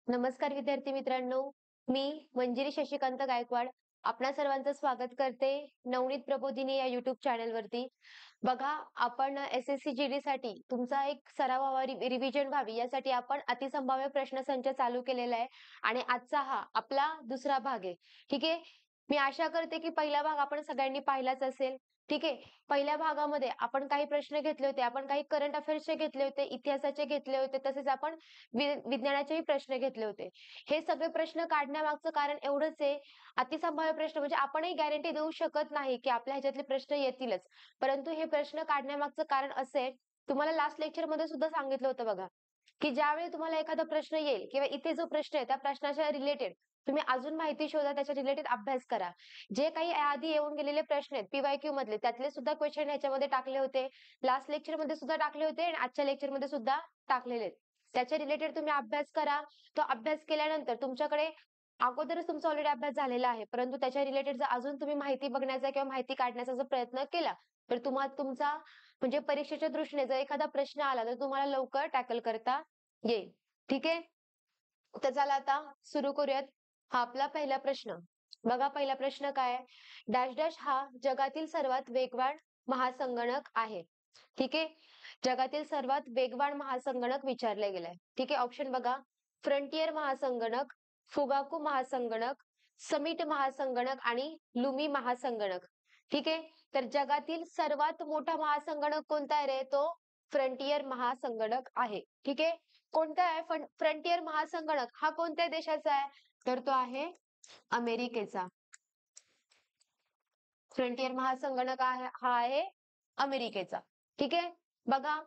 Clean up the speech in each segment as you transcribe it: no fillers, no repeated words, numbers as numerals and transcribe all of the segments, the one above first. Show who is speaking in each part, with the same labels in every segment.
Speaker 1: नमस्कार विद्यार्थी मित्रांनो, मी मंजिरी शशिकांत गायकवाड आपणा सर्वांचं स्वागत करते नवनीत प्रबोधिनी या युट्यूब चॅनलवरती. बघा, आपण SSC GD साठी तुमचा एक सराव व्हावा, रिव्हिजन व्हावी यासाठी आपण अतिसंभाव्य प्रश्नसंच चालू केलेला आहे आणि आजचा हा आपला दुसरा भाग आहे. ठीक आहे. मी आशा करते की पहिला भाग आपण सगळ्यांनी पाहिलाच असेल. ठीक आहे. पहिल्या भागामध्ये आपण काही प्रश्न घेतले होते, आपण काही करंट अफेअर्सचे घेतले होते, इतिहासाचे घेतले होते, तसेच आपण विज्ञानाचेही प्रश्न घेतले होते. हे सगळे प्रश्न काढण्यामागचं कारण एवढंच आहे, अतिसंभाव्य प्रश्न म्हणजे आपणही गॅरंटी देऊ शकत नाही की आपल्या ह्याच्यातले प्रश्न येतीलच. परंतु हे प्रश्न काढण्यामागचं कारण असं आहे, तुम्हाला लास्ट लेक्चरमध्ये सुद्धा सांगितलं होतं बघा, की ज्यावेळी तुम्हाला एखादा प्रश्न येईल किंवा इथे जो प्रश्न आहे त्या प्रश्नाच्या रिलेटेड तुम्ही अजून माहिती शोधा, त्याच्या रिलेटेड अभ्यास करा. जे काही आधी येऊन गेलेले प्रश्न आहेत PYQ मधले, त्यातले सुद्धा क्वेश्चन ह्याच्यामध्ये टाकले होते. लास्ट लेक्चरमध्ये सुद्धा टाकले होते आणि आजच्या लेक्चरमध्ये सुद्धा टाकलेले आहेत. त्याच्या रिलेटेड तुम्ही अभ्यास करा. तो अभ्यास केल्यानंतर तुमच्याकडे अगोदरच तुमचा ऑलरेडी अभ्यास झालेला आहे, परंतु त्याच्या रिलेटेड जर अजून तुम्ही माहिती बघण्याचा किंवा माहिती काढण्याचा जर प्रयत्न केला, तर तुम्हाला तुमचा म्हणजे परीक्षेच्या दृष्टीने जर एखादा प्रश्न आला तर तुम्हाला लवकर टॅकल करता येईल. ठीक आहे. तर चला आता सुरू करूयात. हा आपला पहिला प्रश्न. बघा, पहिला प्रश्न काय आहे? डॅश डॅश हा जगातील सर्वात वेगवान महासंगणक आहे. ठीक आहे. जगातील सर्वात वेगवान महासंगणक विचारला गेलाय. ठीक आहे. ऑप्शन बघा, फ्रंटियर महासंगणक, फुगाकू महासंगणक, समिट महासंगणक आणि लुमी महासंगणक. ठीक आहे. तर जगातील सर्वात मोठा महासंगणक कोणता आहे रे? तो फ्रंटियर महासंगणक आहे. ठीक आहे. कोणता आहे फ्रंटियर महासंगणक? हा कोणत्या देशाचा आहे? तर तो आहे अमेरिकेचा. फ्रंटियर महासंगणक हा आहे अमेरिकेचा. ठीक आहे. बघा,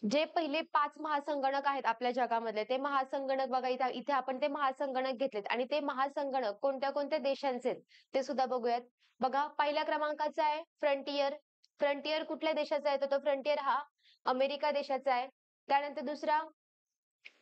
Speaker 1: जे पहिले 5 महासंगणक आहेत आपल्या जगामधले, ते महासंगणक बघा, इथे आपण ते महासंगणक घेतलेत आणि ते महासंगणक कोणत्या कोणत्या देशांचे आहेत ते सुद्धा बघूयात. बघा, पहिल्या क्रमांकाचा आहे फ्रंटियर. फ्रंटियर कुठल्या देशाचा आहे? तर तो फ्रंटियर हा अमेरिका देशाचा आहे. त्यानंतर दुसरा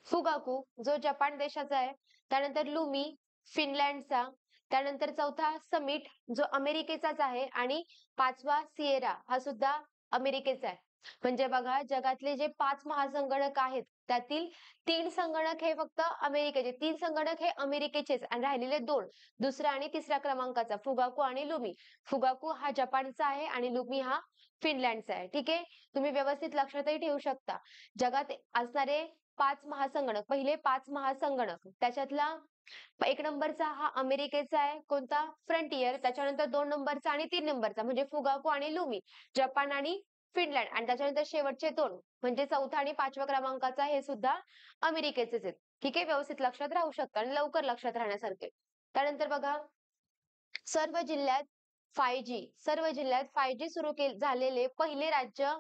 Speaker 1: फुगाकू, जो जपान देशाचा आहे. त्यानंतर लुमी, फिनलँडचा. त्यानंतर चौथा समिट, जो अमेरिकेचाच आहे. आणि पाचवा सिएरा, हा सुद्धा अमेरिकेचा आहे. म्हणजे बघा, जगातले जे 5 महासंगणक आहेत त्यातील 3 संगणक हे फक्त अमेरिकेचे, 3 संगणक हे अमेरिकेचेच आणि राहिलेले 2 दुसऱ्या आणि तिसऱ्या क्रमांकाचा फुगाकू आणि लुमी. फुगाकू हा जपानचा आहे आणि लुमी हा फिनलँडचा आहे. ठीक आहे. तुम्ही व्यवस्थित लक्षातही ठेवू शकता. जगात असणारे 5 महासंगणक, पहिले 5 महासंगणक, त्याच्यातला 1 नंबरचा हा अमेरिकेचा आहे. कोणता? फ्रंटियर. त्याच्यानंतर 2 नंबरचा आणि 3 नंबरचा म्हणजे फुगाकू आणि लुमी, जपान आणि फिनलँड. आणि त्याच्यानंतर शेवटचे 2 म्हणजे चौथा आणि 5व्या क्रमांकाचा हे सुद्धा अमेरिकेचेच आहेत. ठीक आहे. व्यवस्थित लक्षात राहू शकतं आणि लवकर लक्षात राहण्यासारखे. त्यानंतर बघा, सर्व जिल्ह्यात 5G, सर्व जिल्ह्यात 5G सुरू झालेले पहिले राज्य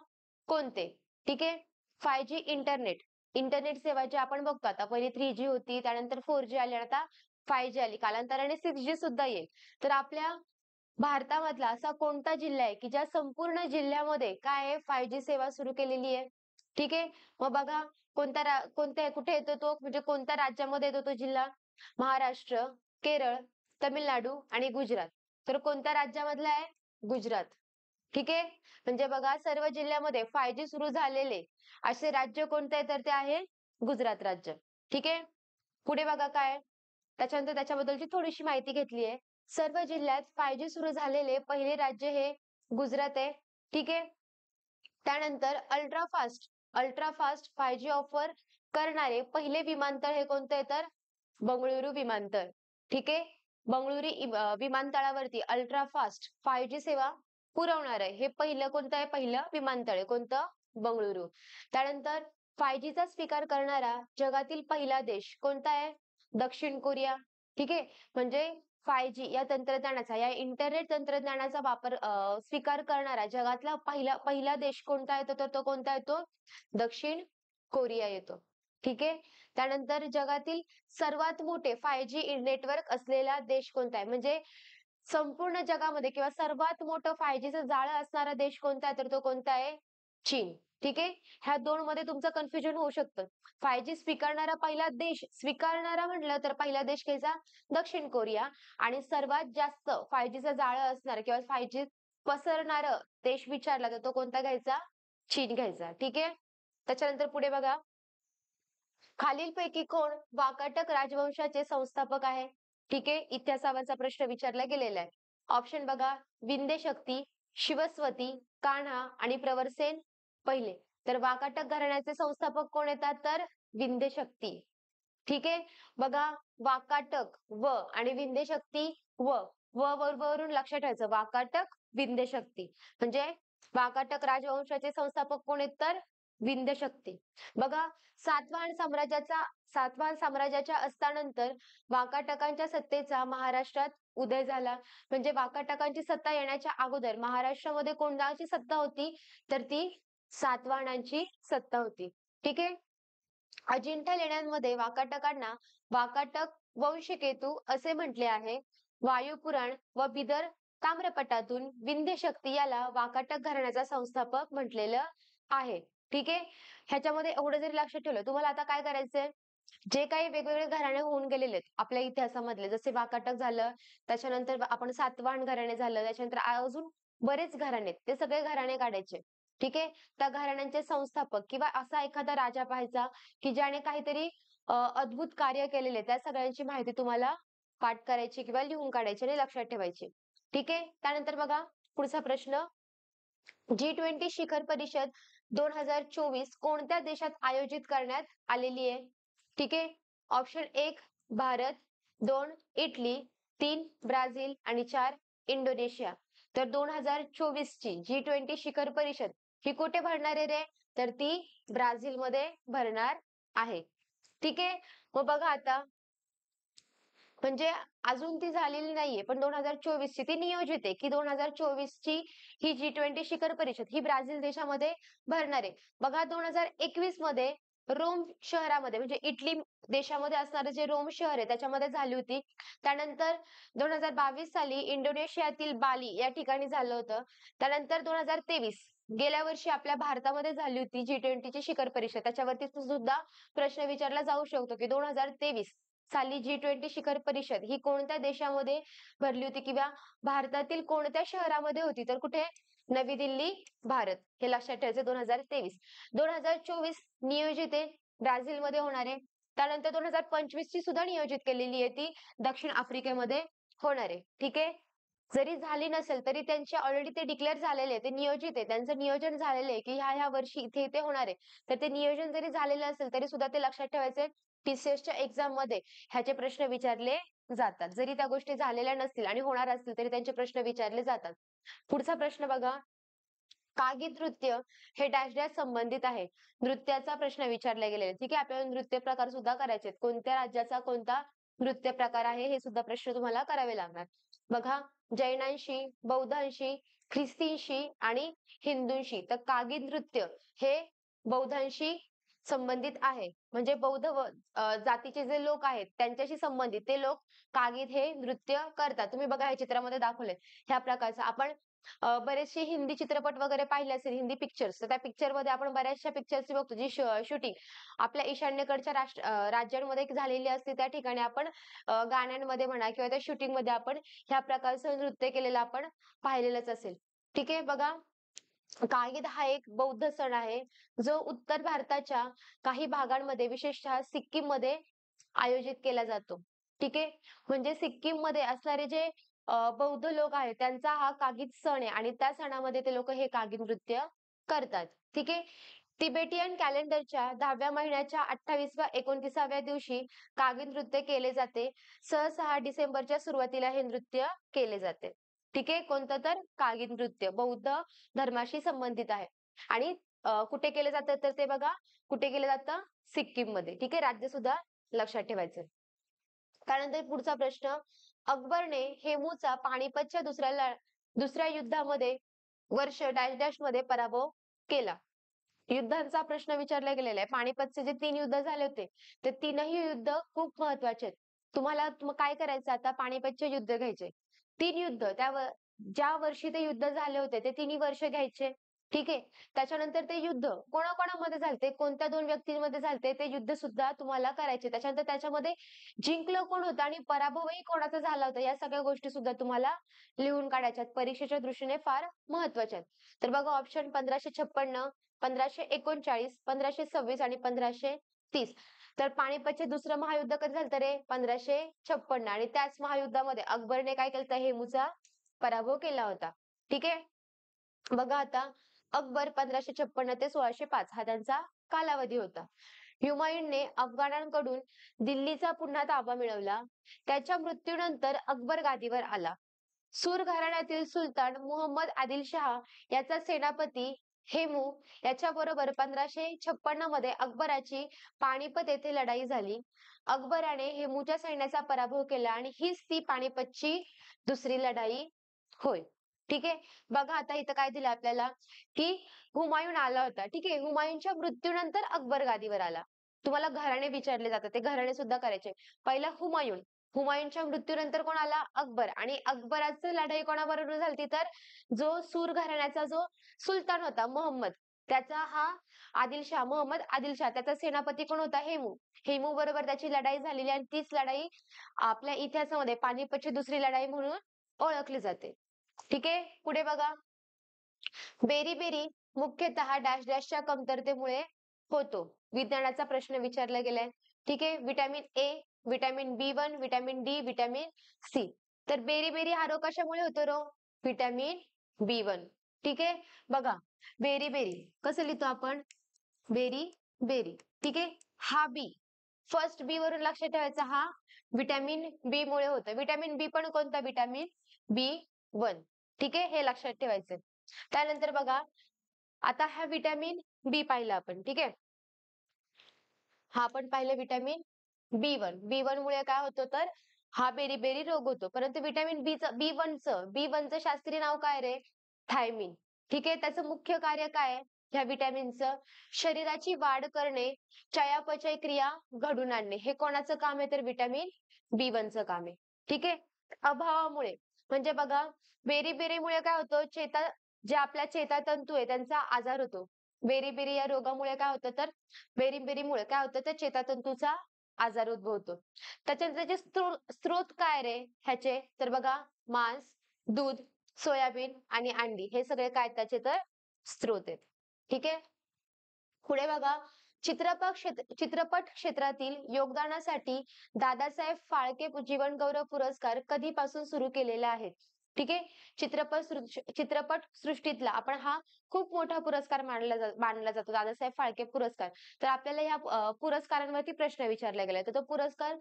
Speaker 1: कोणते? ठीक आहे. 5G इंटरनेट, इंटरनेट सेवा जी आपण बघतो आता, पहिली 3G होती, त्यानंतर 4G आली, आता 5G आली, कालांतराने 6G सुद्धा येईल. तर आपल्या भारतामधला असा कोणता जिल्हा आहे की ज्या संपूर्ण जिल्ह्यामध्ये काय आहे, 5G सेवा सुरू केलेली आहे? ठीक आहे. मग बघा, कुठे येतो तो, म्हणजे कोणत्या राज्यामध्ये येतो तो जिल्हा? महाराष्ट्र, केरळ, तमिळनाडू आणि गुजरात. तर कोणत्या राज्यामधला आहे? गुजरात. ठीक आहे. म्हणजे बघा, सर्व जिल्ह्यामध्ये 5G सुरू झालेले असे राज्य कोणते आहे? तर ते आहे गुजरात राज्य. ठीक आहे. पुढे बघा काय, त्याच्यानंतर त्याच्याबद्दलची थोडीशी माहिती घेतली आहे. सर्व जिल्ह्यात 5G सुरू झालेले पहिले राज्य हे गुजरात आहे. ठीक आहे. त्यानंतर अल्ट्रा फास्ट 5G ऑफर करणारे पहिले विमानतळ हे कोणते आहे? तर बंगळुरू विमानतळ. ठीक आहे. विमानतळावरती अल्ट्रा फास्ट 5G सेवा पुरवणार आहे हे पहिलं कोणतं आहे? पहिलं विमानतळ आहे. कोणतं? बंगळुरू. त्यानंतर 5G चा स्वीकार करणारा जगातील पहिला देश कोणता आहे? दक्षिण कोरिया. ठीक आहे. म्हणजे 5G या तंत्रज्ञानाचा, या इंटरनेट तंत्रज्ञानाचा वापर स्वीकार करणारा जगातला पहिला देश कोणता येतो? तर तो कोणता येतो? दक्षिण कोरिया येतो. ठीक आहे. त्यानंतर जगातील सर्वात मोठे 5G नेटवर्क असलेला देश कोणता आहे? म्हणजे संपूर्ण जगामध्ये किंवा सर्वात मोठं 5Gचं जाळं असणारा देश कोणता आहे? तर तो कोणता आहे? चीन. ठीक आहे. ह्या 2 मध्ये तुमचं कन्फ्युजन होऊ शकतं. 5G स्वीकारणारा पहिला देश, स्वीकारणारा म्हटलं तर पहिला देश घ्यायचा दक्षिण कोरिया, आणि सर्वात जास्त 5Gचं जाळं असणार किंवा 5G पसरणारं देश विचारला तर तो कोणता घ्यायचा? चीन घ्यायचा. ठीक आहे. त्याच्यानंतर पुढे बघा, खालीलपैकी कोण वाकाटक राजवंशाचे संस्थापक आहे? ठीक आहे, इतिहासावरचा प्रश्न विचारला गेलेला आहे. ऑप्शन बघा, विंध्य शक्ती, शिवस्वती, कान्हा आणि प्रवरसेन पहिले. तर वाकाटक घराण्याचे संस्थापक कोण येतात? तर विंध्य शक्ती. ठीक आहे, बघा, वाकाटक व आणि विंध्य शक्ती व वरून लक्षात ठेवायचं, वाकाटक विंध्य शक्ती म्हणजे वाकाटक राजवंशाचे संस्थापक कोण आहेत? तर विंध्य शक्ती. बघा, सातवाहन साम्राज्याच्या अस्तानंतर वाकाटकांच्या सत्तेचा महाराष्ट्रात उदय झाला. म्हणजे वाकाटकांची सत्ता येण्याच्या अगोदर महाराष्ट्रामध्ये कोणाची सत्ता होती? तर ती सातवाहनांची सत्ता होती. ठीक आहे, अजिंठा लेण्यांमध्ये वाकाटकांना वाकाटक वंशकेतू असे म्हटले आहे. वायुपुराण व बिदर ताम्रपटातून विंध्य शक्ती याला वाकाटक घराण्याचा संस्थापक म्हटलेलं आहे. ठीक आहे, ह्याच्यामध्ये एवढं जरी लक्षात ठेवलं, तुम्हाला आता काय करायचंय, जे काही वेगवेगळे घराणे होऊन गेलेले आहेत आपल्या इतिहासामधले, जसे वाकाटक झालं, त्याच्यानंतर आपण सातवाहन घराणे झालं, त्याच्यानंतर अजून बरेच घराणे आहेत, ते सगळे घराणे काढायचे. ठीक आहे, त्या घराण्यांचे संस्थापक किंवा असा एखादा राजा पाहायचा की ज्याने काहीतरी अद्भुत कार्य केलेले, त्या सगळ्यांची माहिती तुम्हाला पाठ करायची किंवा लिहून काढायची आणि लक्षात ठेवायची. ठीक आहे, त्यानंतर बघा पुढचा प्रश्न, G20 शिखर परिषद 2024 कोणत्या देशात आयोजित करण्यात आलेली आहे? ठीक आहे, ऑप्शन 1 भारत, 2 इटली, 3 ब्राझील आणि 4 इंडोनेशिया. तर 2024 ची G20 शिखर परिषद ही कुठे भरणार आहे रे? तर ती ब्राझील मध्ये भरणार आहे. ठीक आहे, मग बघा आता, म्हणजे अजून ती झालेली नाहीये, पण 2024 ची ती नियोजित आहे की 2024 ची ही G20 शिखर परिषद ही ब्राझील देशामध्ये भरणार आहे. बघा, 2021 मध्ये रोम शहरामध्ये म्हणजे इटली देशामध्ये असणारे जे रोम शहर आहे त्याच्यामध्ये झाली होती. त्यानंतर 2022 साली इंडोनेशियातील बाली या ठिकाणी झालं होतं. त्यानंतर 2023 गेल्या वर्षी आपल्या भारतामध्ये झाली होती G20 ची शिखर परिषद. त्याच्यावरती सुद्धा प्रश्न विचारला जाऊ शकतो की 2023 साली G20 शिखर परिषद ही कोणत्या देशामध्ये भरली होती किंवा भारतातील कोणत्या शहरामध्ये होती? तर कुठे? नवी दिल्ली, भारत. हे लक्षात ठेवायचं. 2023. 2024 नियोजित आहे, ब्राझीलमध्ये होणार आहे. त्यानंतर 2025 ची सुद्धा नियोजित केलेली आहे, ती दक्षिण आफ्रिकेमध्ये होणार आहे. ठीक आहे, जरी झाली नसेल तरी त्यांचे ऑलरेडी ते डिक्लेअर झालेले आहे, ते नियोजित आहे, त्यांचं नियोजन झालेलं आहे की ह्या वर्षी इथे इथे होणार आहे. तर ते नियोजन जरी झालेलं असेल तरी सुद्धा ते लक्षात ठेवायचे. TCSच्या एक्झाम मध्ये ह्याचे प्रश्न विचारले जातात. जरी त्या गोष्टी झालेल्या नसतील आणि होणार असतील तरी त्यांचे प्रश्न विचारले जातात. पुढचा प्रश्न बघा, कागिद नृत्य हे डॅश डॅश संबंधित आहे. नृत्याचा प्रश्न विचारला गेलेला आहे. ठीक आहे, आपल्याला नृत्य प्रकार सुद्धा करायचे आहेत. कोणत्या राज्याचा कोणता नृत्य प्रकार आहे हे सुद्धा प्रश्न तुम्हाला करावे लागणार. बघा, जैनांशी, बौद्धांशी, ख्रिस्तींशी आणि हिंदूंशी. तर कागिद नृत्य हे बौद्धांशी संबंधित आहे. म्हणजे बौद्ध जातीचे जे लोक आहेत त्यांच्याशी संबंधित ते लोक कागिद हे नृत्य करतात. तुम्ही बघा, हे चित्रामध्ये दाखवले ह्या प्रकारचं. आपण बरेचसे हिंदी चित्रपट वगैरे पाहिले असेल, हिंदी पिक्चर्स, तर त्या पिक्चर मध्ये आपण बऱ्याचशा पिक्चरची बघतो जी शूटिंग आपल्या ईशान्येकडच्या राज्यांमध्ये झालेली असते. त्या ठिकाणी आपण गाण्यांमध्ये म्हणा किंवा त्या शूटिंग मध्ये आपण ह्या प्रकारचं नृत्य केलेलं आपण पाहिलेलंच असेल. ठीक आहे, बघा, कागिद हा एक बौद्ध सण आहे जो उत्तर भारताच्या काही भागांमध्ये विशेषतः सिक्कीम मध्ये आयोजित केला जातो. ठीक आहे, म्हणजे सिक्कीम मध्ये असणारे जे बौद्ध लोक आहेत त्यांचा हा कागिद सण आहे आणि त्या सणामध्ये ते लोक हे कागिद नृत्य करतात. ठीक आहे, तिबेटियन कॅलेंडरच्या 10व्या महिन्याच्या 28व्या 29व्या दिवशी कागिद नृत्य केले जाते. सहसा डिसेंबरच्या सुरुवातीला हे नृत्य केले जाते. ठीक आहे, कोणतं? तर कागिद नृत्य बौद्ध धर्माशी संबंधित आहे आणि कुठे केले जातं? तर ते बघा, कुठे केलं जातं? सिक्कीम मध्ये. ठीक आहे, राज्य सुद्धा लक्षात ठेवायचं. त्यानंतर पुढचा प्रश्न, अकबरने हेमूचा पानिपतच्या दुसऱ्या युद्धामध्ये वर्ष डॅश डॅश मध्ये पराभव केला. युद्धांचा प्रश्न विचारला गेलेला आहे. पानिपतचे जे 3 युद्ध झाले होते ते तीनही युद्ध खूप महत्वाचे आहेत. तुम्हाला काय करायचं, आता पानिपतचे युद्ध घ्यायचे. 3 युद्ध ज्या वर्षी ते युद्ध झाले होते ते तिन्ही वर्ष घ्यायचे. ठीक आहे, त्याच्यानंतर ते युद्ध कोणाकोणामध्ये झालते, कोणत्या 2 व्यक्तींमध्ये झालते ते युद्ध सुद्धा तुम्हाला करायचे. त्याच्यानंतर त्याच्यामध्ये जिंकलं कोण होतं आणि पराभवही कोणाचा झाला होता या सगळ्या गोष्टी सुद्धा तुम्हाला लिहून काढायच्यात. परीक्षेच्या दृष्टीने फार महत्वाच्या आहेत. तर बघा, ऑप्शन 1556, 1539, 1526 आणि 1530. तर पानिपतचे दुसरं महायुद्ध कधी झालं रे? 1556. आणि त्याच महायुद्धामध्ये अकबरने काय केलं तर हेमूचा पराभव केला होता. ठीक आहे. बघा आता, अकबर 1556 ते 1605 हा त्यांचा कालावधी होता. हुमायूनने अफगाणांकडून दिल्लीचा पुन्हा ताबा मिळवला. त्याच्या मृत्यूनंतर अकबर गादीवर आला. सूर घराण्यातील सुलतान मुहम्मद आदिलशहा याचा सेनापती हेमू याच्याबरोबर 1556 मध्ये अकबराची पानिपत येथे लढाई झाली. अकबराने हेमूच्या सैन्याचा पराभव केला आणि हीच ती पानिपतची दुसरी लढाई होय. ठीक आहे. बघा आता इथं काय दिलं आपल्याला, की हुमायून आला होता. ठीक आहे. हुमायूनच्या मृत्यूनंतर अकबर गादीवर आला. तुम्हाला घराणे विचारले जातात, ते घराणे सुद्धा करायचे. पहिला हुमायून, हुमायूनच्या मृत्यूनंतर कोण आला? अकबर. आणि अकबराचं लढाई कोणाबरोबर झाली? तर जो सूर घराण्याचा जो सुलतान होता मोहम्मद, त्याचा हा आदिलशाह, मोहम्मद आदिलशाह, त्याचा सेनापती कोण होता? हेमू. हेमू बरोबर त्याची लढाई झालेली आणि तीच लढाई आपल्या इतिहासामध्ये पानिपतची दुसरी लढाई म्हणून ओळखली जाते. ठीक आहे. पुढे बघा, बेरी-बेरी मुख्यतः डॅश डॅशच्या कमतरतेमुळे होतो. विज्ञानाचा प्रश्न विचारला गेलाय. ठीक आहे. Vitamin A, vitamin B1, vitamin D, vitamin C. तर बेरी-बेरी हा रोग कशामुळे होतो रो? Vitamin B1. ठीक आहे. बघा, बेरी-बेरी कसं लिहितो आपण? बेरी-बेरी. ठीक आहे. हा बी, फर्स्ट बी वरून लक्षात ठेवायचा, हा व्हिटॅमिन बी मुळे होतं. व्हिटॅमिन बी पण कोणता? Vitamin B1. ठीक आहे. हे लक्षात ठेवायचं. त्यानंतर बघा, आता हा व्हिटॅमिन बी पाहिला आपण. ठीक आहे. हा आपण पाहिलं व्हिटॅमिन B1 मुळे काय होतं तर हा बेरी-बेरी रोग होतो. परंतु व्हिटॅमिन बी1चं शास्त्रीय नाव काय रे? थायमिन. ठीक आहे. त्याचं मुख्य कार्य काय आहे ह्या व्हिटॅमिनचं? शरीराची वाढ करणे, चयापचय क्रिया घडून आणणे. हे कोणाचं काम आहे? तर व्हिटॅमिन B1चं काम आहे. ठीक आहे. अभावामुळे म्हणजे बघा, बेरी-बेरीमुळे काय होतं? जे आपल्या चेतातंतू आहे त्यांचा आजार होतो. बेरी-बेरी या रोगामुळे काय होतं तर बेरी-बेरीमुळे काय होतं तर चेतातंतूचा आजार उद्भवतो. त्याच्यानंतर त्याचे स्रोत काय रे ह्याचे? तर बघा, मांस, दूध, सोयाबीन आणि अंडी हे सगळे काय त्याचे तर स्रोत आहेत. ठीक आहे. पुढे बघा, चित्रपट क्षेत्रातील योगदानासाठी दादासाहेब फाळके जीवनगौरव पुरस्कार कधीपासून सुरू केलेला आहे? ठीक आहे. चित्रपट सृष्टीतला आपण हा खूप मोठा पुरस्कार मानला जातो, दादासाहेब फाळके पुरस्कार. तर आपल्याला या पुरस्कारांवरती प्रश्न विचारला गेलाय. तर तो पुरस्कार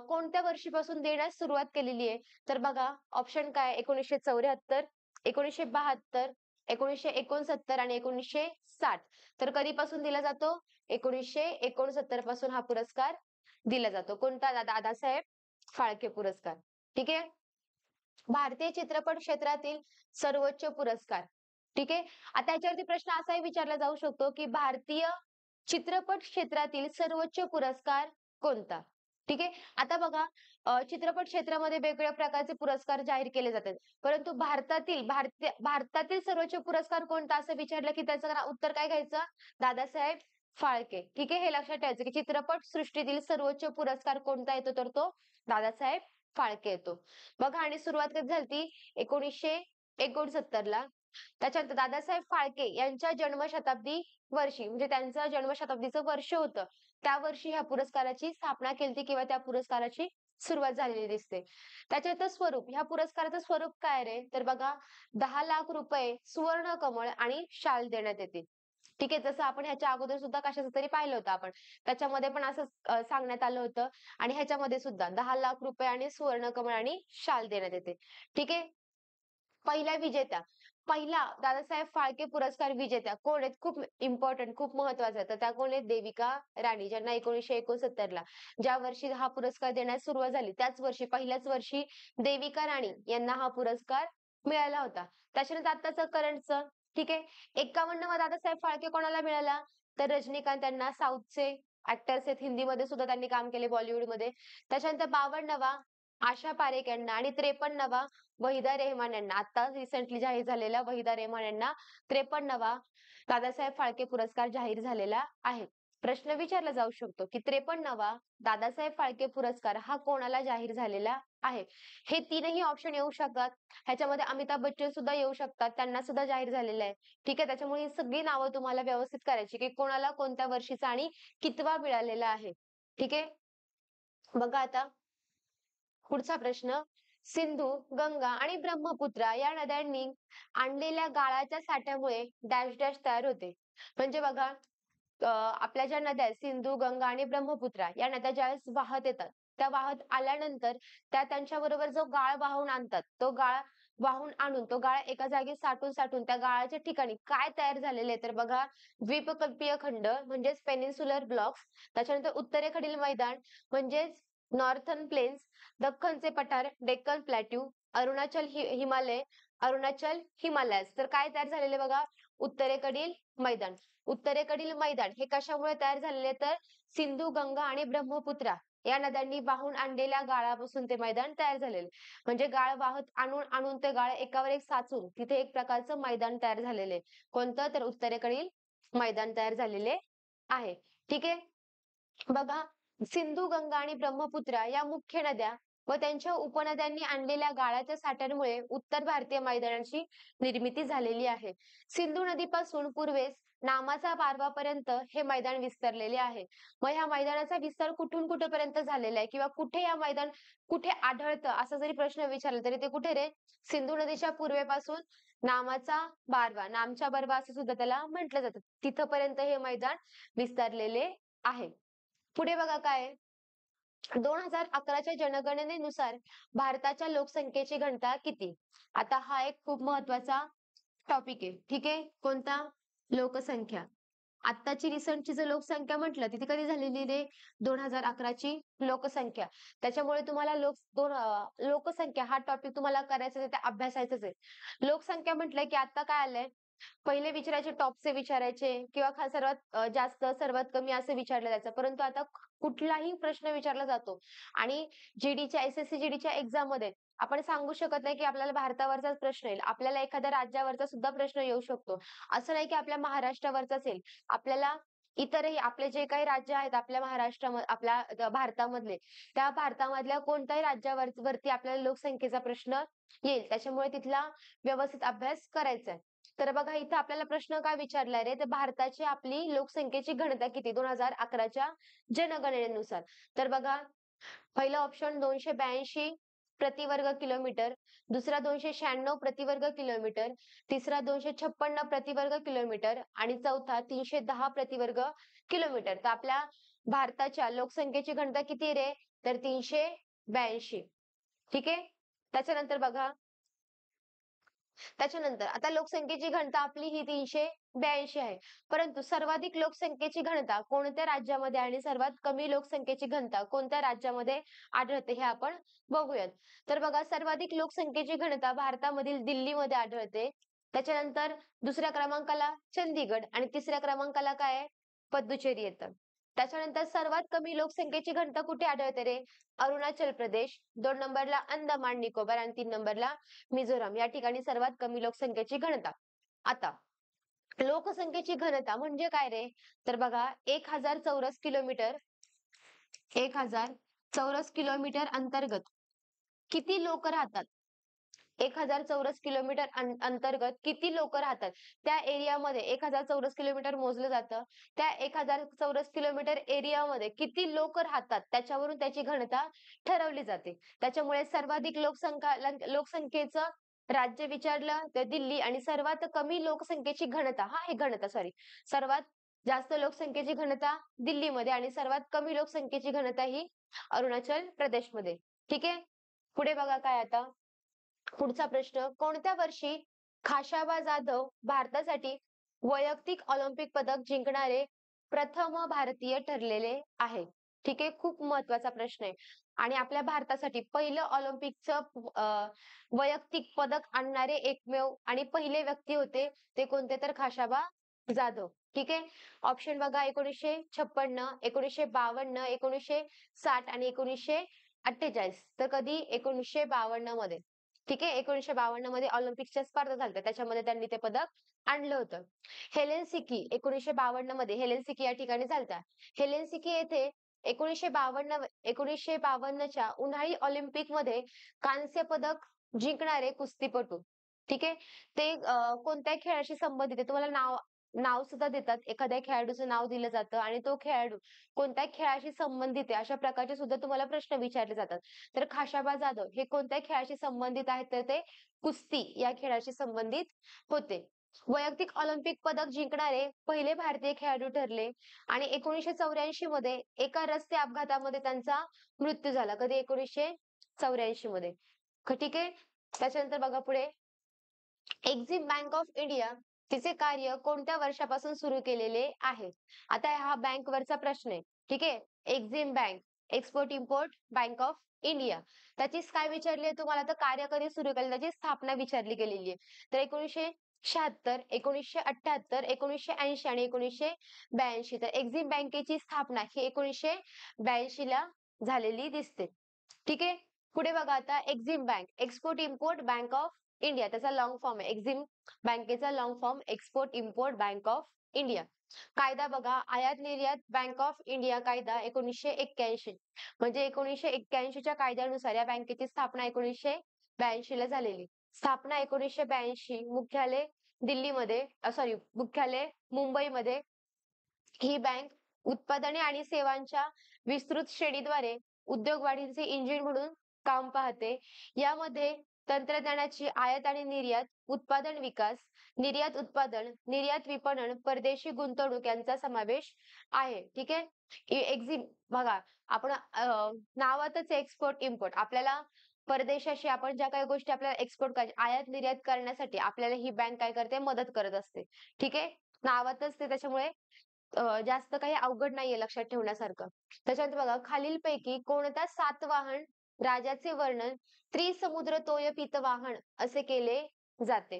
Speaker 1: कोणत्या वर्षीपासून देण्यास सुरुवात केलेली आहे? तर बघा, ऑप्शन काय? 1974, 1972, 1969 आणि 1960. तर कधीपासून दिला जातो? 1969 पासून हा पुरस्कार दिला जातो. कोणता? दादासाहेब फाळके पुरस्कार. ठीक आहे. भारतीय चित्रपट क्षेत्रातील सर्वोच्च पुरस्कार. ठीक आहे. आता याच्यावरती प्रश्न असाही विचारला जाऊ शकतो, की भारतीय चित्रपट क्षेत्रातील सर्वोच्च पुरस्कार कोणता? ठीक आहे. आता बघा, चित्रपट क्षेत्रामध्ये वेगवेगळ्या प्रकारचे पुरस्कार जाहीर केले जातात. परंतु भारतातील सर्वोच्च पुरस्कार कोणता असं विचारलं, की त्याचं उत्तर काय घ्यायचं? दादासाहेब फाळके. ठीक आहे. हे लक्षात ठेवायचं, की चित्रपट सृष्टीतील सर्वोच्च पुरस्कार कोणता येतो? तर तो दादासाहेब फाळके येतो. बघा, आणि सुरुवात कधी झाली? 1969 ला. त्याच्यानंतर दादासाहेब फाळके यांच्या जन्मशताब्दी वर्षी म्हणजे त्यांचं जन्मशताब्दीचं वर्ष होतं, त्या वर्षी ह्या पुरस्काराची स्थापना केली किंवा त्या पुरस्काराची सुरुवात झालेली दिसते. त्याच्यानंतर स्वरूप, ह्या पुरस्काराचं स्वरूप काय रे? तर बघा, 10 लाख रुपये, सुवर्ण कमळ आणि शाल देण्यात येते. ठीक आहे. जसं आपण ह्याच्या अगोदर सुद्धा कशाचं तरी पाहिलं होतं आपण. त्याच्यामध्ये पण असंच सांगण्यात आलं होतं आणि ह्याच्यामध्ये सुद्धा 10 लाख रुपये आणि सुवर्ण कमळ आणि शाल देण्यात येते. ठीक आहे. पहिल्या विजेत्या, पहिला दादासाहेब फाळके पुरस्कार विजेत्या कोण आहेत? खूप इम्पॉर्टंट, खूप महत्वाचं आहे. तर त्या कोण आहेत? देविका राणी, ज्यांना 1969 ला ज्या वर्षी हा पुरस्कार देण्यास सुरुवात झाली, त्याच वर्षी, पहिल्याच वर्षी देविका राणी यांना हा पुरस्कार मिळाला होता. त्याच्यानंतर आत्ताचं करंटचं. ठीक आहे. 51 वा दादासाहेब फाळके कोणाला मिळाला? तर रजनीकांत यांना, साऊथचे ऍक्टर्स आहेत, हिंदीमध्ये सुद्धा त्यांनी काम केले, बॉलिवूडमध्ये. त्याच्यानंतर 52 आशा पारेख यांना आणि 53 वहिदा रेहमान यांना, आता रिसेंटली जाहीर झालेला वहिदा रेहमान यांना 53 दादासाहेब फाळके पुरस्कार जाहीर झालेला आहे. प्रश्न विचारला जाऊ शकतो, की 53 दादासाहेब फाळके पुरस्कार हा कोणाला जाहीर झालेला आहे? हे तीनही ऑप्शन येऊ शकतात. ह्याच्यामध्ये अमिताभ बच्चन सुद्धा येऊ शकतात, त्यांना सुद्धा जाहीर झालेलं आहे. ठीक आहे. त्याच्यामुळे ही सगळी नावं तुम्हाला व्यवस्थित करायची, की कोणाला कोणत्या वर्षीचा आणि कितवा मिळालेला आहे. ठीक आहे. बघा आता पुढचा प्रश्न. सिंधू, गंगा आणि ब्रह्मपुत्रा या नद्यांनी आणलेल्या गाळाच्या साठ्यामुळे डॅश डॅश तयार होते. म्हणजे बघा, आपल्या ज्या नद्या आहेत सिंधू, गंगा आणि ब्रह्मपुत्रा या नद्या ज्यावेळेस वाहत येतात, त्या वाहत आल्यानंतर त्या त्यांच्याबरोबर जो गाळ वाहून आणतात, तो गाळ वाहून आणून तो गाळ एका जागी साठून साठून त्या गाळाच्या ठिकाणी काय तयार झालेले आहे, तर बघा द्वीपकल्पीय खंड म्हणजेच पेनिन्सुलर ब्लॉक्स, त्याच्यानंतर उत्तरेकडील मैदान म्हणजेच नॉर्थर्न प्लेन्स, दख्खनचे पठार डेक्कन प्लॅट्यू, हिमालय, अरुणाचल हिमालयास. तर काय तयार झालेले बघा, उत्तरेकडील मैदान. उत्तरेकडील मैदान हे कशामुळे तयार झालेले, तर सिंधू, गंगा आणि ब्रह्मपुत्रा या नद्यांनी वाहून आणलेल्या गाळापासून ते मैदान तयार झालेले. म्हणजे गाळ वाहत आणून आणून ते गाळ एकावर एक साचून तिथे एक प्रकारचं मैदान तयार झालेले. कोणतं, तर उत्तरेकडील मैदान तयार झालेले आहे. ठीक आहे. बघा, सिंधू, गंगा आणि ब्रह्मपुत्रा या मुख्य नद्या व त्यांच्या उपनद्यांनी आणलेल्या गाळाच्या साठ्यांमुळे उत्तर भारतीय मैदानाची निर्मिती झालेली आहे. सिंधू नदीपासून पूर्वेस नामाचा पारवापर्यंत हे मैदान विस्तारलेले आहे. मग ह्या मैदानाचा विस्तार कुठून कुठेपर्यंत झालेला आहे किंवा कुठे या मैदान कुठे आढळतं असा जरी प्रश्न विचारला तरी ते कुठे रे, सिंधू नदीच्या पूर्वेपासून नामाचा बारवा, नामच्या बारवा असं सुद्धा त्याला म्हटलं जातं, तिथपर्यंत हे मैदान विस्तारलेले आहे. पुढे बघा काय आहे? 2011च्या जनगणनेनुसार भारताच्या लोकसंख्येची घनता किती? आता हा एक खूप महत्वाचा टॉपिक आहे. ठीक आहे. कोणता? लोकसंख्या. आत्ताची रिसेंटची जर लोकसंख्या म्हटलं ती कधी झालेली रे, 2011ची लोकसंख्या. त्याच्यामुळे तुम्हाला लोकसंख्या हा टॉपिक तुम्हाला करायचा आहे, ते अभ्यासायचंच आहे. लोकसंख्या म्हटलं की आता काय आलंय, पहिले विचारायचे टॉपचे विचारायचे किंवा सर्वात जास्त सर्वात कमी असं विचारलं जायचं. परंतु आता कुठलाही प्रश्न विचारला जातो आणि जीडीच्या एसएससी जीडीच्या एक्झाम मध्ये आपण सांगू शकत नाही की आपल्याला भारतावरचाच प्रश्न येईल. आपल्याला एखाद्या राज्यावरचा सुद्धा प्रश्न येऊ शकतो. असं नाही की आपल्या महाराष्ट्रावरचाच येईल. आपल्याला इतरही आपले जे काही राज्य आहेत आपल्या भारतामधले, त्या भारतामधल्या कोणत्याही वरती आपल्याला लोकसंख्येचा प्रश्न येईल. त्याच्यामुळे तिथला व्यवस्थित अभ्यास करायचा आहे. तर बघा इथं आपल्याला प्रश्न काय विचारलाय रे, तर भारताची आपली लोकसंख्येची घनता किती 2011च्या जनगणनेनुसार. तर बघा, पहिला ऑप्शन 282 प्रति वर्ग किलोमीटर, दुसरा 296 प्रति वर्ग किलोमीटर, तिसरा 256 प्रति वर्ग किलोमीटर आणि चौथा 310 प्रति वर्ग किलोमीटर. तर आपल्या भारताच्या लोकसंख्येची घनता किती रे, तर 382. ठीक आहे. त्याच्यानंतर बघा, त्याच्यानंतर आता लोकसंख्येची घनता आपली ही 382 आहे. परंतु सर्वाधिक लोकसंख्येची घनता कोणत्या राज्यामध्ये आणि सर्वात कमी लोकसंख्येची घनता कोणत्या राज्यामध्ये आढळते हे आपण बघूयात. तर बघा, सर्वाधिक लोकसंख्येची घनता भारतामधील दिल्लीमध्ये आढळते. त्याच्यानंतर दुसऱ्या क्रमांकाला चंदीगड आणि तिसऱ्या क्रमांकाला काय आहे, पद्दुचेरी येतं. त्याच्यानंतर सर्वात कमी लोकसंख्येची घनता कुठे आढळते रे, अरुणाचल प्रदेश, 2 नंबरला अंदमान निकोबार आणि 3 नंबरला मिझोराम. या ठिकाणी सर्वात कमी लोकसंख्येची घनता. आता लोकसंख्येची घनता म्हणजे काय रे, तर बघा 1000 चौरस किलोमीटर, 1000 चौरस किलोमीटर अंतर्गत किती लोक राहतात, 1000 चौरस किलोमीटर अंतर्गत किती लोक राहतात, त्या एरियामध्ये 1000 चौरस किलोमीटर मोजलं जातं. त्या 1000 चौरस किलोमीटर एरियामध्ये किती लोक राहतात त्याच्यावरून त्याची घनता ठरवली जाते. त्याच्यामुळे सर्वाधिक लोकसंख्येचं राज्य विचारलं तर दिल्ली आणि सर्वात कमी लोकसंख्येची घनता, सॉरी, सर्वात जास्त लोकसंख्येची घनता दिल्लीमध्ये आणि सर्वात कमी लोकसंख्येची घनता ही अरुणाचल प्रदेशमध्ये. ठीक आहे. पुढे बघा काय आता, पुढचा प्रश्न. कोणत्या वर्षी खाशाबा जाधव भारतासाठी वैयक्तिक ऑलिम्पिक पदक जिंकणारे प्रथम भारतीय ठरलेले आहे? ठीक आहे. खूप महत्वाचा प्रश्न आहे आणि आपल्या भारतासाठी पहिलं ऑलिम्पिकचं वैयक्तिक पदक आणणारे एकमेव आणि पहिले व्यक्ती होते ते कोणते, तर खाशाबा जाधव. ठीक आहे. ऑप्शन बघा, 1956, 1952, 1960 आणि 1948. तर कधी 1952 मध्ये. ठीक आहे. 1952 मध्ये ऑलिम्पिकच्या स्पर्धा झाल्या, त्याच्यामध्ये त्यांनी ते पदक आणलं होतं. हेलेन्सिकी 1952 मध्ये हेलेन्सिकी या ठिकाणी झालत्या. हेलेन्सिकी येथे 1952च्या उन्हाळी ऑलिम्पिक मध्ये कांस्य पदक जिंकणारे कुस्तीपटू. ठीक आहे. ते कोणत्या खेळाशी संबंधित आहे तुम्हाला नाव नाव सुद्धा देतात. एखाद्या खेळाडूचं नाव दिलं जातं आणि तो खेळाडू कोणत्या खेळाशी संबंधित आहे, अशा प्रकारचे सुद्धा तुम्हाला प्रश्न विचारले जातात. तर खाशाबा जाधव हे कोणत्या खेळाशी संबंधित आहेत, तर ते कुस्ती या खेळाशी संबंधित होते. वैयक्तिक ऑलिम्पिक पदक जिंकणारे पहिले भारतीय खेळाडू ठरले आणि 1984 मध्ये एका रस्ते अपघातामध्ये त्यांचा मृत्यू झाला. कधी? 1984 मध्ये. ठीक आहे. त्याच्यानंतर बघा पुढे, एक्झिम बँक ऑफ इंडिया तिचे कार्य कोणत्या वर्षापासून सुरू केलेले आहे? आता हा बँकवरचा प्रश्न आहे. ठीक आहे. Exim bank, export import bank of India, त्याचीच काय विचारली आहे तुम्हाला, तर कार्य कधी सुरू केले, त्याची स्थापना विचारली गेलेली आहे. तर 1976, 1978, 1980 आणि 1982. तर एक्झिम बँकेची स्थापना ही 1982 ला झालेली दिसते. ठीक आहे. पुढे बघा आता, Exim bank, export import bank of India, त्याचा लॉंग फॉर्म आहे. एक्झिम बँकेचा long form export import bank of India. कायदा बघा, आयात निर्यात बँक ऑफ इंडिया कायदा 1981, म्हणजे 1981 च्या कायद्यानुसार या बँकेची स्थापना 1982 ला झालेली. स्थापना 1982, मुख्यालय दिल्लीमध्ये, सॉरी, मुख्यालय मुंबईमध्ये. ही बँक उत्पादने आणि सेवांच्या विस्तृत श्रेणीद्वारे उद्योग वाढीचे इंजिन म्हणून काम पाहते. यामध्ये तंत्रज्ञानाची आयात आणि निर्यात, उत्पादन विकास, निर्यात उत्पादन, निर्यात विपणन, परदेशी गुंतवणूक यांचा समावेश आहे. ठीक आहे. एक्झिम बघा, आपण नावातच एक्सपोर्ट इम्पोर्ट, आपल्याला परदेशाशी आपण ज्या काही गोष्टी आपल्याला एक्सपोर्ट करायच्या, आयात निर्यात करण्यासाठी आपल्याला ही बँक काय करते, मदत करत असते. ठीक आहे. नावातच ते, त्याच्यामुळे जास्त काही अवघड नाहीये लक्षात ठेवण्यासारखं. त्याच्यानंतर बघा, खालीलपैकी कोणत्या सातवाहन राजाचे वर्णन त्रिसमुद्र तोय पीतवाहन असे केले जाते?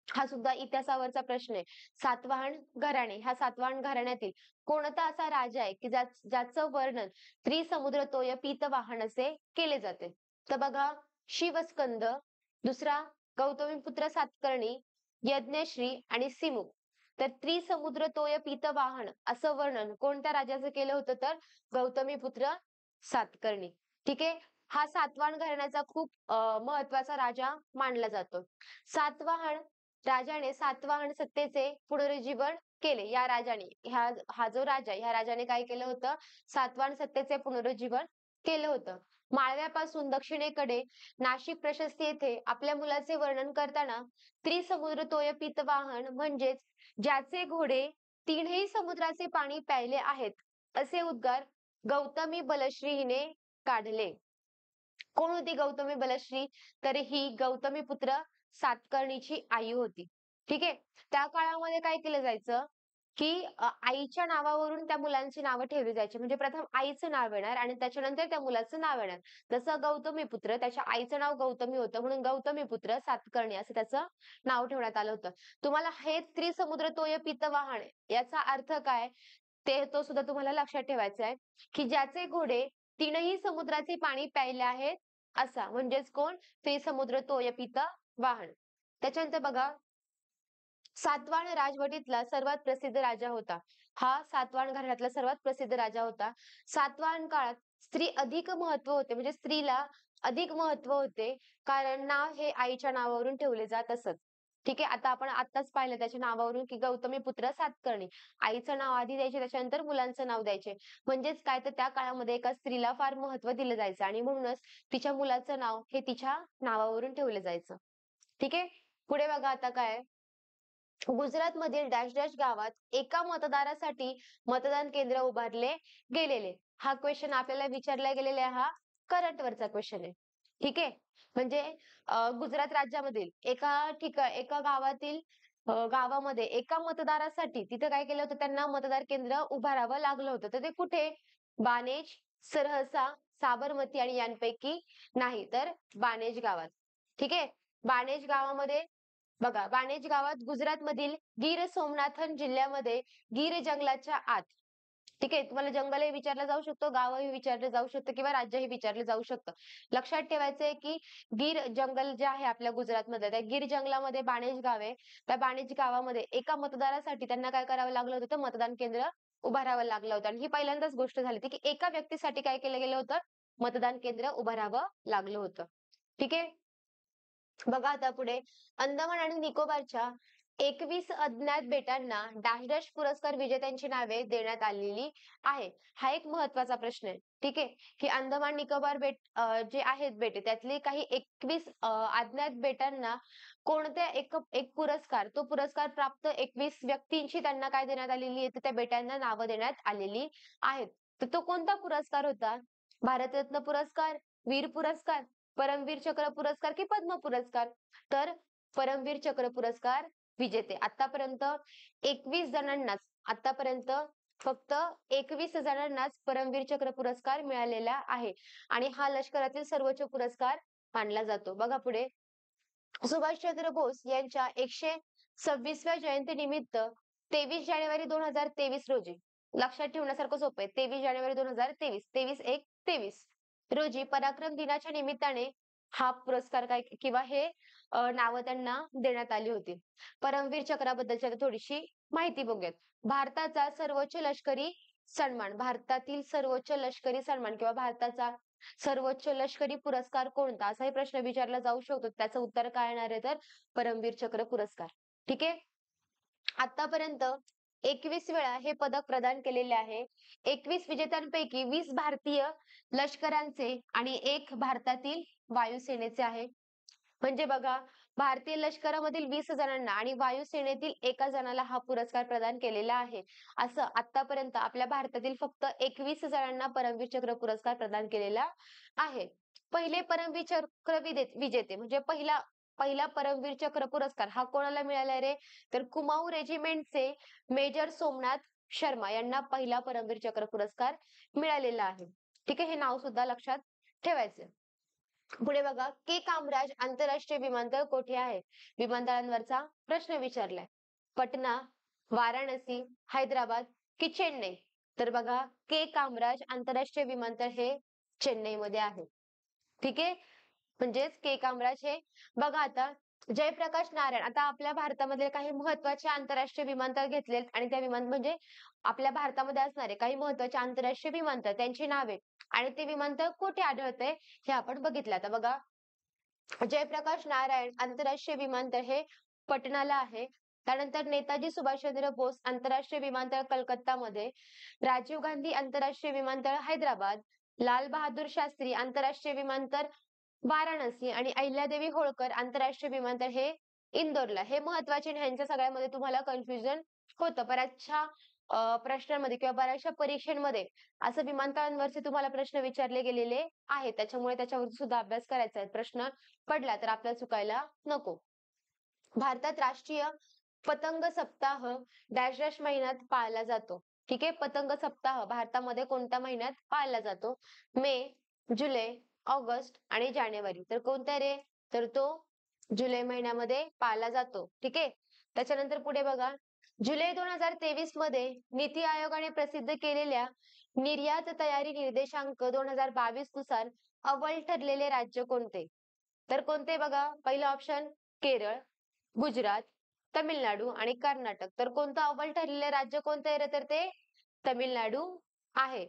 Speaker 1: हा सुद्धा इतिहासावरचा प्रश्न आहे. सातवाहन घराणे, ह्या सातवाहन घराण्यातील कोणता असा राजा आहे की ज्याचं वर्णन त्रिसमुद्र तोय पीतवाहन असे केले जाते? तर बघा, शिवस्कंद, दुसरा गौतमीपुत्र सातकर्णी, यज्ञश्री आणि सिमुक. तर त्रिसमुद्र तोय पीतवाहन असं वर्णन कोणत्या राजाचं केलं होतं, तर गौतमीपुत्र सातकर्णी. ठीक आहे. हा सातवाहन घराण्याचा खूप महत्वाचा राजा मानला जातो. सातवाहन राजाने सातवाहन सत्तेचे पुनरुज्जीवन केले. या राजाने, हा जो राजा, ह्या राजाने काय केलं होतं, सातवाहन सत्तेचे पुनरुज्जीवन केलं होतं. माळव्यापासून दक्षिणेकडे नाशिक प्रशस्ती येथे आपल्या मुलाचे वर्णन करताना त्रिसमुद्र तोय पीतवाहन म्हणजेच ज्याचे घोडे तीनही समुद्राचे पाणी प्यायले आहेत, असे उद्गार गौतमी बलश्री हिने काढले. कोण होती गौतमी बलश्री? तर ही गौतमीपुत्र सातकर्णीची आई होती. ठीक आहे. त्या काळामध्ये काय केलं जायचं, की आईच्या नावावरून त्या मुलांची नावं ठेवली जायची. म्हणजे प्रथम आईचं नाव येणार आणि त्याच्यानंतर त्या मुलाचं नाव येणार. जसं गौतमीपुत्र, त्याच्या आईचं नाव गौतमी होतं, म्हणून गौतमीपुत्र सातकर्णी असं त्याचं नाव ठेवण्यात आलं होतं. तुम्हाला हे त्रिसमुद्र तोय पीतवाहन याचा अर्थ काय, तो सुद्धा तुम्हाला लक्षात ठेवायचा आहे, की ज्याचे घोडे तीनही समुद्राचे पाणी प्यायले आहेत, असा. म्हणजेच कोण? त्रिसमुद्र तोय पीतवाहन. त्याच्यानंतर बघा, सातवाहन राजवटीतला सर्वात प्रसिद्ध राजा होता. हा सातवाहन घराण्यातला सर्वात प्रसिद्ध राजा होता. सातवाहन काळात स्त्री अधिक महत्व होते, म्हणजे स्त्रीला अधिक महत्व होते, कारण नाव हे आईच्या नावावरून ठेवले जात असत. ठीक आहे. आता आपण आत्ताच पाहिलं त्याच्या नावावरून, की गौतमीपुत्र सातकर्णी. आईचं नाव आधी द्यायचे, त्याच्यानंतर मुलांचं नाव द्यायचे. म्हणजेच काय, तर त्या काळामध्ये एका स्त्रीला फार महत्व दिलं जायचं आणि म्हणूनच तिच्या मुलाचं नाव हे तिच्या नावावरून ठेवलं जायचं. ठीक आहे. पुढे बघा आता काय, गुजरातमधील डॅश डॅश गावात एका मतदारासाठी मतदान केंद्र उभारले गेलेले. हा क्वेश्चन आपल्याला विचारला गेलेला आहे, हा करंट वरचा क्वेश्चन आहे. ठीक आहे. म्हणजे गुजरात राज्यामधील एका गावातील गावामध्ये एका मतदारासाठी तिथे काय केलं होतं, त्यांना मतदार केंद्र उभारावं लागलं होतं. तर ते कुठे? बानेज, सरहसा, साबरमती आणि यांपैकी नाही, तर बानेज गावात. ठीक आहे. बानेज गावामध्ये बघा, बाणेज गावात गुजरातमधील गीर सोमनाथन जिल्ह्यामध्ये गीर जंगलाच्या आत. ठीक आहे. तुम्हाला जंगलही विचारलं जाऊ शकतो, गावही विचारलं जाऊ शकतं किंवा राज्यही विचारलं जाऊ शकतं. लक्षात ठेवायचंय की गीर जंगल जे आहे आपल्या गुजरातमध्ये, त्या गीर जंगलामध्ये बाणेज गाव आहे. त्या बाणेज गावामध्ये एका मतदारासाठी त्यांना काय करावं लागलं होतं, तर मतदान केंद्र उभारावं लागलं होतं. आणि ही पहिल्यांदाच गोष्ट झाली होती, की एका व्यक्तीसाठी काय केलं गेलं होतं, मतदान केंद्र उभारावं लागलं होतं. ठीक आहे. बघा आता पुढे, अंदमान आणि निकोबारच्या 21 अज्ञात बेटांना डॅश डॅश पुरस्कार विजेत्यांची नावे देण्यात आलेली आहे. हा एक महत्वाचा प्रश्न आहे. ठीक आहे, की अंदमान निकोबार जे आहेत बेटे त्यातली काही 21 अज्ञात बेटांना कोणत्या एक पुरस्कार, तो पुरस्कार प्राप्त 21 व्यक्तींची त्यांना काय देण्यात आलेली आहे, तर त्या बेटांना नावं देण्यात आलेली आहेत. तर तो कोणता पुरस्कार होता? भारतरत्न पुरस्कार, वीर पुरस्कार, परमवीर चक्र पुरस्कार की पद्म पुरस्कार? तर परमवीर चक्र पुरस्कार विजेते. आतापर्यंत 21 जणांनाच आतापर्यंत फक्त 21 जणांनाच परमवीर चक्र पुरस्कार मिळालेला आहे आणि हा लष्करातील सर्वोच्च पुरस्कार मानला जातो. बघा पुढे, सुभाषचंद्र बोस यांच्या 126व्या जयंतीनिमित्त 23 जानेवारी 2023 रोजी, लक्षात ठेवण्यासारखं सोपं आहे, 23 जानेवारी 2023, 23/1/23 रोजी पराक्रम दिनाच्या निमित्ताने हा पुरस्कार काय किंवा हे नावं त्यांना देण्यात आली होती. परमवीर चक्राबद्दलची आता थोडीशी माहिती बघूयात. भारताचा सर्वोच्च लष्करी सन्मान, भारतातील सर्वोच्च लष्करी सन्मान किंवा भारताचा सर्वोच्च लष्करी पुरस्कार कोणता, असाही प्रश्न विचारला जाऊ शकतो. त्याचं उत्तर काय येणार आहे, तर परमवीर चक्र पुरस्कार. ठीक आहे, आतापर्यंत 21 वेळा हे पदक प्रदान केलेले आहे. 21 विजेत्यांपैकी 20 भारतीय लष्करांचे आणि 1 भारतातील वायुसेनेचे आहे. म्हणजे बघा, भारतीय लष्करामधील 20 जणांना आणि वायुसेनेतील एका जणाला हा पुरस्कार प्रदान केलेला आहे. असं आतापर्यंत आपल्या भारतातील फक्त 21 जणांना परमवीर चक्र पुरस्कार प्रदान केलेला आहे. पहिले परमवीर चक्र विजेते म्हणजे पहिला पहिला परमवीर चक्र पुरस्कार हा कोणाला मिळाला रे, तर कुमाऊ रेजिमेंटचे मेजर सोमनाथ शर्मा यांना पहिला परमवीर चक्र पुरस्कार मिळालेला आहे. ठीक आहे, हे नाव सुद्धा लक्षात ठेवायचं. पुढे बघा, के कामराज आंतरराष्ट्रीय विमानतळ कोठे आहे? विमानतळांवरचा प्रश्न विचारलाय. पटना, वाराणसी, हैदराबाद की चेन्नई? तर बघा, के कामराज आंतरराष्ट्रीय विमानतळ हे चेन्नईमध्ये आहे. ठीक आहे, म्हणजेच के कामराज हे, बघा आता, जयप्रकाश नारायण, आता आपल्या भारतामध्ये काही महत्वाचे आंतरराष्ट्रीय विमानतळ घेतलेत आणि त्या म्हणजे आपल्या भारतामध्ये असणारे काही महत्वाचे आंतरराष्ट्रीय विमानतळ त्यांची नावे आणि ते विमानतळ कुठे आढळते हे आपण बघितलं. आता बघा, जयप्रकाश नारायण आंतरराष्ट्रीय विमानतळ हे पटनाला आहे. त्यानंतर नेताजी सुभाषचंद्र बोस आंतरराष्ट्रीय विमानतळ कलकत्तामध्ये, राजीव गांधी आंतरराष्ट्रीय विमानतळ हैदराबाद, लाल बहादूर शास्त्री आंतरराष्ट्रीय विमानतळ वाराणसी आणि अहिल्यादेवी होळकर आंतरराष्ट्रीय विमानतळ हे इंदोरला. हे महत्वाचे, ह्यांच्या सगळ्यामध्ये तुम्हाला कन्फ्युजन होतं. बऱ्याचशा प्रश्नांमध्ये किंवा बऱ्याचशा परीक्षांमध्ये असं विमानतळांवरचे तुम्हाला प्रश्न विचारले गेलेले आहेत. त्याच्यामुळे त्याच्यावर सुद्धा अभ्यास करायचा आहे. प्रश्न पडला तर आपल्याला चुकायला नको. भारतात राष्ट्रीय पतंग सप्ताह डॅश डॅश महिन्यात पाळला जातो. ठीक आहे, पतंग सप्ताह भारतामध्ये कोणत्या महिन्यात पाळला जातो? मे, जुलै, ऑगस्ट आणि जानेवारी. तर कोणत्या रे, तर तो जुलै महिन्यामध्ये पाळला जातो. ठीक आहे, त्याच्यानंतर पुढे बघा, जुलै 2023 मध्ये नीती आयोगाने प्रसिद्ध केलेल्या निर्यात तयारी निर्देशांक 2022 नुसार अव्वल ठरलेले राज्य कोणते? तर कोणते बघा, पहिलं ऑप्शन केरळ, गुजरात, तमिळनाडू आणि कर्नाटक. तर कोणतं अव्वल ठरलेलं राज्य कोणतं आहे रे, तर ते तमिळनाडू आहे.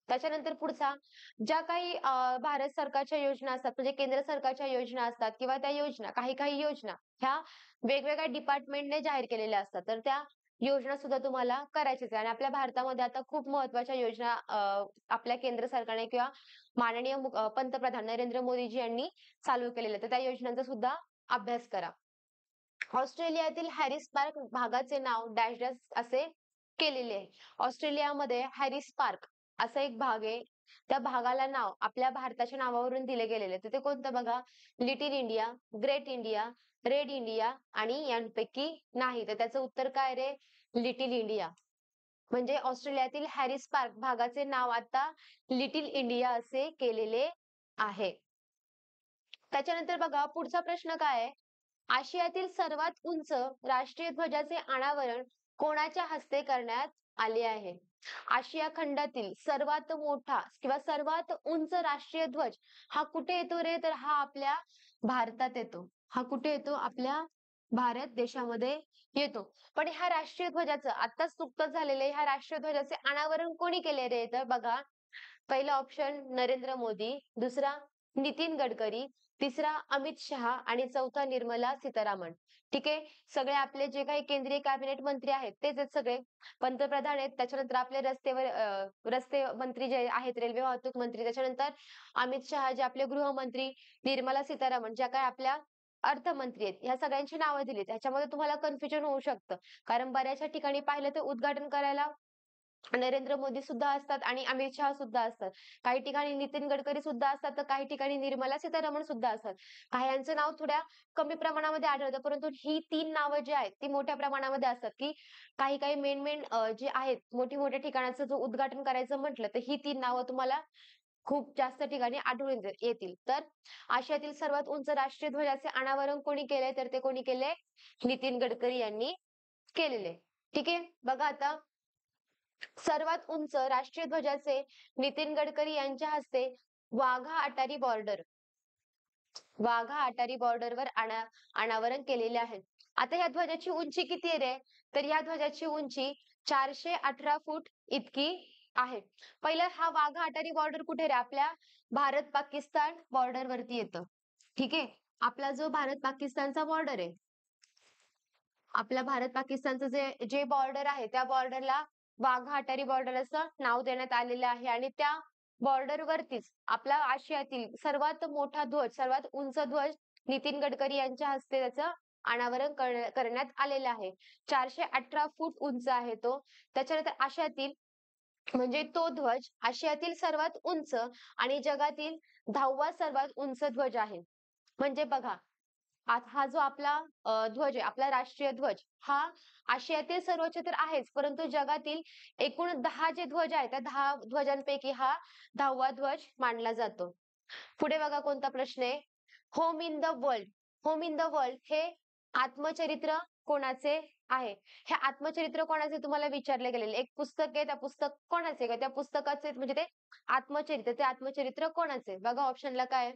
Speaker 1: त्याच्यानंतर पुढचा, ज्या काही भारत सरकारच्या योजना असतात म्हणजे केंद्र सरकारच्या योजना असतात किंवा त्या योजना काही काही योजना ह्या वेगवेगळ्या डिपार्टमेंटने जाहीर केलेल्या असतात, तर त्या योजना सुद्धा तुम्हाला करायच्याच आहे. आणि आपल्या भारतामध्ये आता खूप महत्वाच्या योजना आपल्या केंद्र सरकारने किंवा माननीय पंतप्रधान नरेंद्र मोदीजी यांनी चालू केलेल्या, तर त्या योजनांचा सुद्धा अभ्यास करा. ऑस्ट्रेलियातील हॅरिस पार्क भागाचे नाव डॅश डॅश असे केलेले आहे. ऑस्ट्रेलियामध्ये हॅरिस पार्क असा एक भाग आहे. त्या भागाला नाव आपल्या भारताच्या नावावरून दिले गेलेले. तर ते कोणतं बघा, little India, great India, red India आणि यांपैकी नाही. तर त्याचं उत्तर काय रे, लिटिल इंडिया. म्हणजे ऑस्ट्रेलियातील हॅरिस पार्क भागाचे नाव आता लिटिल इंडिया असे केलेले आहे. त्याच्यानंतर बघा, पुढचा प्रश्न काय आहे, आशियातील सर्वात उंच राष्ट्रीय ध्वजाचे अनावरण कोणाच्या हस्ते करण्यात आले आहे? आशिया खंडातील सर्वात मोठा किंवा सर्वात उंच राष्ट्रीय ध्वज हा कुठे येतो रे, तर हा आपल्या भारतात येतो. हा कुठे येतो, आपल्या भारत देशामध्ये येतो. पण ह्या राष्ट्रीय ध्वजाचं आताच नुकतंच झालेले ह्या राष्ट्रीय ध्वजाचे अनावरण कोणी केले रे, तर बघा, पहिला ऑप्शन नरेंद्र मोदी, दुसरा नितीन गडकरी, तिसरा अमित शहा आणि चौथा निर्मला सीतारामन. ठीक आहे. सगळे आपले जे काही केंद्रीय कॅबिनेट मंत्री आहेत तेच आहेत सगळे. पंतप्रधान आहेत, त्याच्यानंतर आपले रस्ते मंत्री जे आहेत, रेल्वे वाहतूक मंत्री, त्याच्यानंतर अमित शहा जे आपले गृहमंत्री, निर्मला सीतारामन ज्या काही आपल्या अर्थमंत्री आहेत. ह्या सगळ्यांची नावं दिलीत. ह्याच्यामध्ये तुम्हाला कन्फ्युजन होऊ शकतं. कारण बऱ्याचशा ठिकाणी पाहिलं तर उद्घाटन करायला नरेंद्र मोदी सुद्धा असतात आणि अमित शहा सुद्धा असतात. काही ठिकाणी नितीन गडकरी सुद्धा असतात, तर काही ठिकाणी निर्मला सीतारामन सुद्धा असतात. काहींचं नाव थोड्या कमी प्रमाणामध्ये आढळतं, परंतु ही 3 नावं जी आहेत, ती मोठ्या प्रमाणामध्ये असतात, की काही मेन जे आहेत, मोठी-मोठ्या ठिकाणाचं जो उद्घाटन करायचं म्हटलं, तर ही 3 नावं तुम्हाला खूप जास्त ठिकाणी आढळून येतील. तर आशियातील सर्वात उंच राष्ट्रीय ध्वजाचे अनावरण कोणी केलंय? तर ते कोणी केलंय? नितीन गडकरी यांनी केलेले. ठीक आहे. बघा आता सर्वात उंच राष्ट्रीय ध्वजाचे नितीन गडकरी यांच्या हस्ते वाघा अटारी बॉर्डरवर अनावरण केलेले आहे. आता या ध्वजाची उंची किती आहे रे? तर या ध्वजाची उंची 418 फूट इतकी आहे. पहिलं हा वाघा अटारी बॉर्डर कुठे रे? आपल्या भारत पाकिस्तान बॉर्डर वरती येतं. ठीक आहे. आपला जो भारत पाकिस्तानचा बॉर्डर आहे, आपल्या भारत पाकिस्तानचं जे जे बॉर्डर आहे, त्या बॉर्डरला वाघा अटारी बॉर्डर असं नाव देण्यात आलेलं आहे आणि त्या बॉर्डर वरतीच आपला आशियातील सर्वात मोठा ध्वज, सर्वात उंच ध्वज नितीन गडकरी यांच्या हस्ते त्याचं अनावरण करण्यात आलेलं आहे. 418 फूट उंच आहे तो. त्याच्यानंतर आशियातील म्हणजे तो ध्वज आशियातील सर्वात उंच आणि जगातील 10वा सर्वात उंच ध्वज आहे. म्हणजे बघा, हा जो आपला ध्वज आहे, आपला राष्ट्रीय ध्वज हा आशियातील सर्वोच्च तर आहेच, परंतु जगातील एकूण 10 जे ध्वज आहेत, त्या 10 ध्वजांपैकी हा 10वा ध्वज मानला जातो. पुढे बघा कोणता प्रश्न आहे. Home in the world. Home in the world हे आत्मचरित्र कोणाचे आहे? हे आत्मचरित्र कोणाचे तुम्हाला विचारले गेलेले. एक पुस्तक आहे, त्या पुस्तक कोणाचे आहे? त्या पुस्तकाचे म्हणजे ते आत्मचरित्र, ते आत्मचरित्र कोणाचे? बघा ऑप्शनला काय आहे?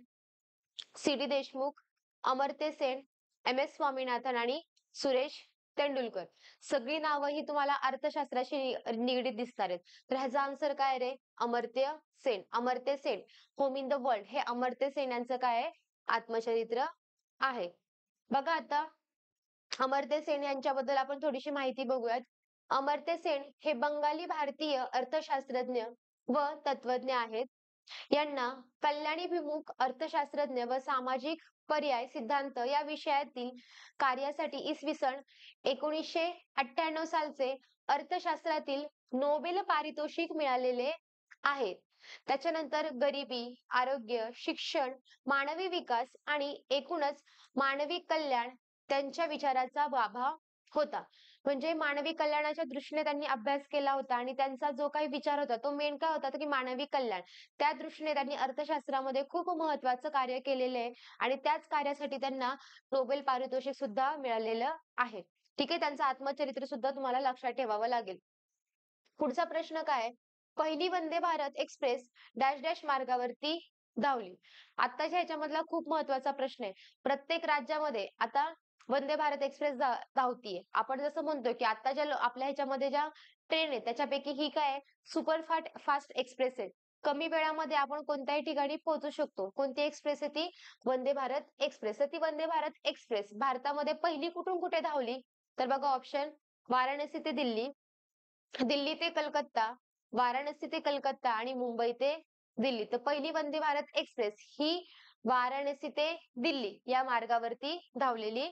Speaker 1: सी.डी. देशमुख, अमर्त्य सेन, एम.एस. स्वामीनाथन आणि सुरेश तेंडुलकर. सगळी नावं ही तुम्हाला अर्थशास्त्राशी निगडीत दिसणार आहेत. तर ह्याचा आन्सर काय रे? Amartya Sen. Amartya Sen. Home in the world हे अमर्त्य सेन यांचं काय आहे? आत्मचरित्र आहे. बघा आता अमर्त्य सेन यांच्याबद्दल आपण थोडीशी माहिती बघूयात. अमर्त्य सेन हे बंगाली भारतीय अर्थशास्त्रज्ञ व तत्वज्ञ आहेत. यांना कल्याणीभिमुख अर्थशास्त्रज्ञ व सामाजिक पर्याय सिद्धांत या विषयातील कार्यासाठी इसवी सन 1998 सालचे अर्थशास्त्रातील नोबेल पारितोषिक मिळालेले आहे. त्याच्यानंतर गरिबी, आरोग्य, शिक्षण, मानवी विकास आणि एकूणच मानवी कल्याण त्यांच्या विचाराचा गाभा होता. म्हणजे मानवी कल्याणाच्या दृष्टीने त्यांनी अभ्यास केला होता आणि त्यांचा जो काही विचार होता तो मेन काय होता, तर की मानवी कल्याण. त्या दृष्टीने त्यांनी अर्थशास्त्रामध्ये खूप महत्त्वाचं कार्य केलेलं आहे आणि त्याच कार्यासाठी त्यांना नोबेल पारितोषिक सुद्धा मिळालेलं आहे. ठीक आहे. त्यांचं आत्मचरित्र सुद्धा तुम्हाला लक्षात ठेवावं लागेल. पुढचा प्रश्न काय आहे? पहिली Vande Bharat express dash dash मार्गावरती धावली. आत्ताच्या ह्याच्यामधला खूप महत्त्वाचा प्रश्न आहे. प्रत्येक राज्यामध्ये आता वंदे भारत एक्सप्रेस धावतीये. आपण जसं म्हणतोय की आता ज्या आपल्या ह्याच्यामध्ये ज्या ट्रेन आहेत त्याच्यापैकी ही काय आहे? सुपर फास्ट एक्सप्रेस आहे. कमी वेळामध्ये आपण कोणत्याही ठिकाणी पोहोचू शकतो. कोणती एक्सप्रेस आहे ती? वंदे भारत एक्सप्रेस. तर ती वंदे भारत एक्सप्रेस भारतामध्ये पहिली कुठून कुठे धावली? तर बघा ऑप्शन वाराणसी ते दिल्ली, दिल्ली ते कलकत्ता, वाराणसी ते कलकत्ता आणि मुंबई ते दिल्ली. तर पहिली वंदे भारत एक्सप्रेस ही वाराणसी ते दिल्ली या मार्गावरती धावलेली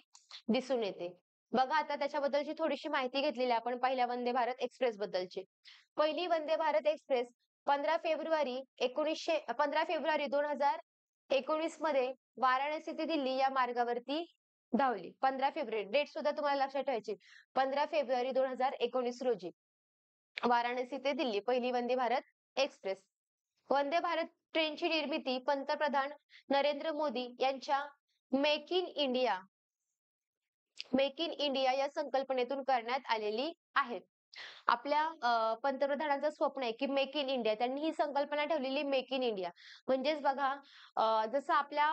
Speaker 1: दिसून येते. बघा आता त्याच्याबद्दलची थोडीशी माहिती घेतलेली आपण पहिल्या वंदे भारत एक्सप्रेस बद्दलची. पहिली वंदे भारत एक्सप्रेस 15 फेब्रुवारी 2019 मध्ये वाराणसी ते दिल्ली या मार्गावरती धावली. 15 फेब्रुवारी डेट सुद्धा तुम्हाला लक्षात ठेवायची. 15 फेब्रुवारी 2019 रोजी वाराणसी ते दिल्ली पहिली वंदे भारत एक्सप्रेस. वंदे भारत ट्रेनची निर्मिती पंतप्रधान नरेंद्र मोदी यांच्या मेक इन इंडिया या संकल्पनेतून करण्यात आलेली आहे. आपल्या पंतप्रधानांचं स्वप्न आहे की मेक इन इंडिया. त्यांनी ही संकल्पना ठेवलेली मेक इन इंडिया. म्हणजेच बघा जसं आपल्या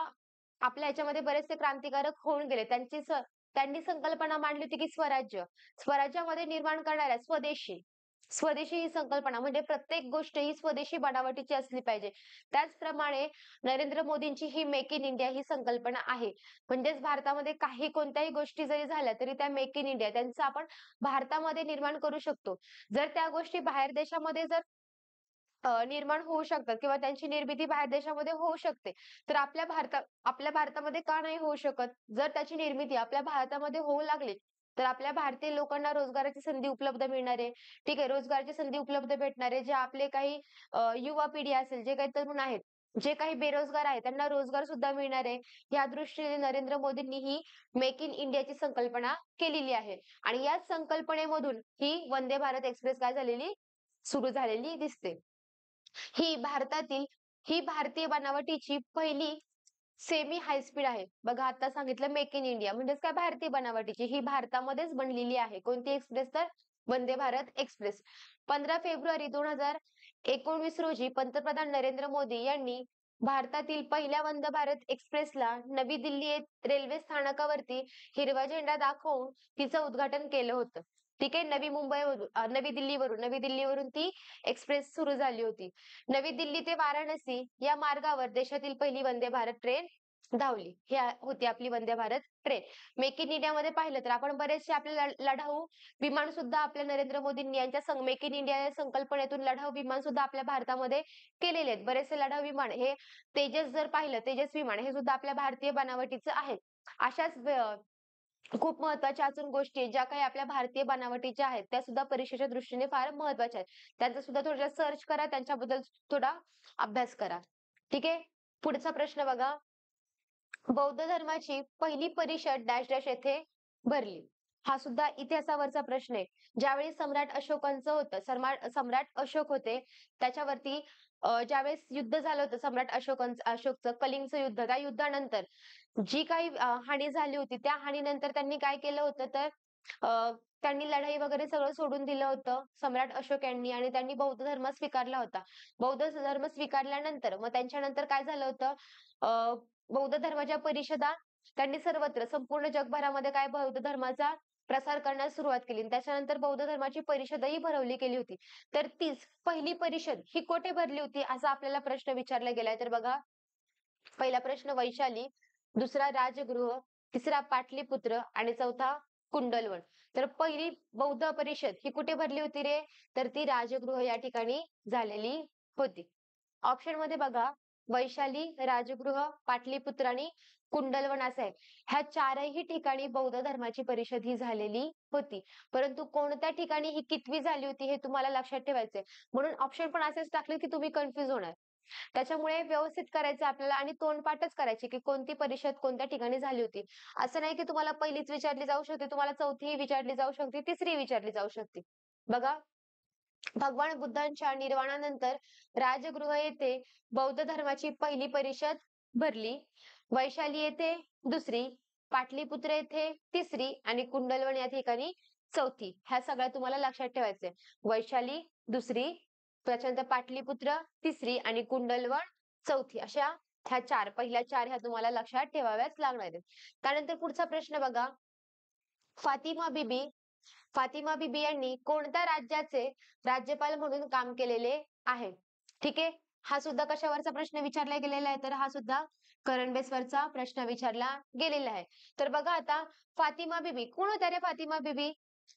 Speaker 1: आपल्या ह्याच्यामध्ये बरेचसे क्रांतिकारक होऊन गेले. त्यांनी संकल्पना मांडली होती की स्वराज्य. स्वराज्यामध्ये निर्माण करणाऱ्या स्वदेशी स्वदेशी ही संकल्पना म्हणजे प्रत्येक गोष्ट ही स्वदेशी बनावटीची असली पाहिजे. त्याचप्रमाणे नरेंद्र मोदींची ही मेक इन इंडिया ही संकल्पना आहे. म्हणजेच भारतामध्ये काही कोणत्याही गोष्टी जरी झाल्या तरी त्या मेक इन इंडिया त्यांचं आपण भारतामध्ये निर्माण करू शकतो. जर त्या गोष्टी बाहेर देशामध्ये जर निर्माण होऊ शकतात किंवा त्यांची निर्मिती बाहेर देशामध्ये होऊ शकते. तर आपल्या भारतामध्ये का नाही होऊ शकत? जर त्याची निर्मिती आपल्या भारतामध्ये होऊ लागली, तर आपल्या भारतीय लोकांना रोजगाराची संधी उपलब्ध मिळणार आहे. ठीक आहे, रोजगाराची संधी उपलब्ध भेटणार आहे. जे आपले काही युवा पिढी असेल, जे काही तरुण आहेत, जे काही बेरोजगार आहेत, त्यांना रोजगार सुद्धा मिळणार आहे. या दृष्टीने नरेंद्र मोदींनी ही मेक इन इंडियाची संकल्पना केलेली आहे आणि याच संकल्पनेमधून ही वंदे भारत एक्सप्रेस काय झालेली सुरू झालेली दिसते. ही भारतातील ही भारतीय बनावटीची पहिली सेमी हाय स्पीड आहे. बघा आता सांगितलं मेक इन इंडिया म्हणजेच काय भारतीय बनावटीची. ही भारतामध्येच बनलेली आहे. कोणती एक्सप्रेस तर वंदे भारत एक्सप्रेस. 15 फेब्रुवारी 2019 रोजी पंतप्रधान नरेंद्र मोदी यांनी भारतातील पहिल्या वंदे भारत एक्सप्रेसला नवी दिल्ली रेल्वे स्थानकावरती हिरवा झेंडा दाखवून तिचं उद्घाटन केलं होतं. ठीक आहे. नवी दिल्लीवरून ती एक्सप्रेस सुरू झाली होती. नवी दिल्ली ते वाराणसी या मार्गावर देशातील पहिली वंदे भारत ट्रेन धावली. ही होती आपली Vande Bharat train. Make in इंडियामध्ये पाहिलं तर आपण बरेचसे आपले लढाऊ विमान सुद्धा आपल्या नरेंद्र मोदींनी यांच्या मेक इन इंडिया या संकल्पनेतून लढाऊ विमान सुद्धा आपल्या भारतामध्ये केलेले आहेत. बरेचसे लढाऊ विमान हे तेजस जर पाहिलं, तेजस विमान हे सुद्धा आपल्या भारतीय बनावटीचं आहे. अशाच खूप महत्त्वाच्या अजून गोष्टी ज्या काही आपल्या भारतीय बनावटीच्या आहेत, त्या सुद्धा परीक्षेच्या दृष्टीने फार महत्त्वाच्या आहेत. त्यांचा सुद्धा थोडं सर्च करा, त्यांच्याबद्दल थोडा अभ्यास करा. ठीक आहे. पुढचा प्रश्न बघा. बौद्ध धर्माची पहिली परिषद डॅश डॅश येथे भरली. हा सुद्धा इतिहासावरचा प्रश्न आहे. ज्यावेळी सम्राट अशोकांचं होतं, सम्राट अशोक होते, त्याच्यावरती ज्यावेळेस युद्ध झालं होतं अशोकचं कलिंगचं युद्ध, त्या युद्धानंतर जी काही हानी झाली होती, त्या हानीनंतर त्यांनी काय केलं होतं तर त्यांनी लढाई वगैरे सगळं सोडून दिलं होतं सम्राट अशोक यांनी आणि त्यांनी बौद्ध धर्म स्वीकारला होता. बौद्ध धर्म स्वीकारल्यानंतर मग त्यांच्यानंतर काय झालं होतं बौद्ध धर्माच्या परिषदा त्यांनी सर्वत्र संपूर्ण जगभरामध्ये काय बौद्ध धर्माचा प्रसार करण्यास सुरुवात केली. त्याच्यानंतर बौद्ध धर्माची परिषदही भरवली गेली होती. तर तीच पहिली परिषद ही कोठे भरली होती असा आपल्याला प्रश्न विचारला गेलाय. तर बघा, पहिला प्रश्न वैशाली, दुसरा राजगृह, तिसरा पाटलीपुत्र आणि चौथा कुंडलवन. तर पहिली बौद्ध परिषद ही कुठे भरली होती रे? तर ती राजगृह या ठिकाणी झालेली होती. ऑप्शन मध्ये बघा, वैशाली, राजगृह, पाटलीपुत्र आणि कुंडलवन असं आहे. ह्या चारही ठिकाणी बौद्ध धर्माची परिषद ही झालेली होती. परंतु कोणत्या ठिकाणी ही कितवी झाली होती हे तुम्हाला लक्षात ठेवायचंय. म्हणून ऑप्शन पण असेच टाकले की तुम्ही कन्फ्युज होणार. त्याच्यामुळे व्यवस्थित करायचं आपल्याला आणि तोंडपाठच करायची की कोणती परिषद कोणत्या ठिकाणी झाली होती. असं नाही की तुम्हाला पहिलीच विचारली जाऊ शकते, तुम्हाला चौथीही विचारली जाऊ शकते, तिसरी विचारली जाऊ शकते. बघा, भगवान बुद्धांच्या निर्वाणानंतर राजगृह येथे बौद्ध धर्माची पहिली परिषद भरली. वैशाली येथे दुसरी, पाटलीपुत्र येथे तिसरी आणि कुंडलवन या ठिकाणी चौथी. ह्या सगळ्या तुम्हाला लक्षात ठेवायचंय. वैशाली दुसरी, त्याच्यानंतर पाटलीपुत्र तिसरी आणि कुंडलवन चौथी. अशा ह्या पहिल्या चार ह्या तुम्हाला लक्षात ठेवाव्याच लागणार आहेत. त्यानंतर पुढचा प्रश्न बघा. फातिमा बीबी फातिमा बीबी यांनी कोणत्या राज्याचे राज्यपाल म्हणून काम केलेले आहे? ठीक आहे. हा सुद्धा कशावरचा प्रश्न विचारला गेलेला आहे तर हा सुद्धा करंट बेसवरचा प्रश्न विचारला गेलेला आहे. तर बघा आता, फातिमा बीबी कोण होत्या रे फातिमा बीबी?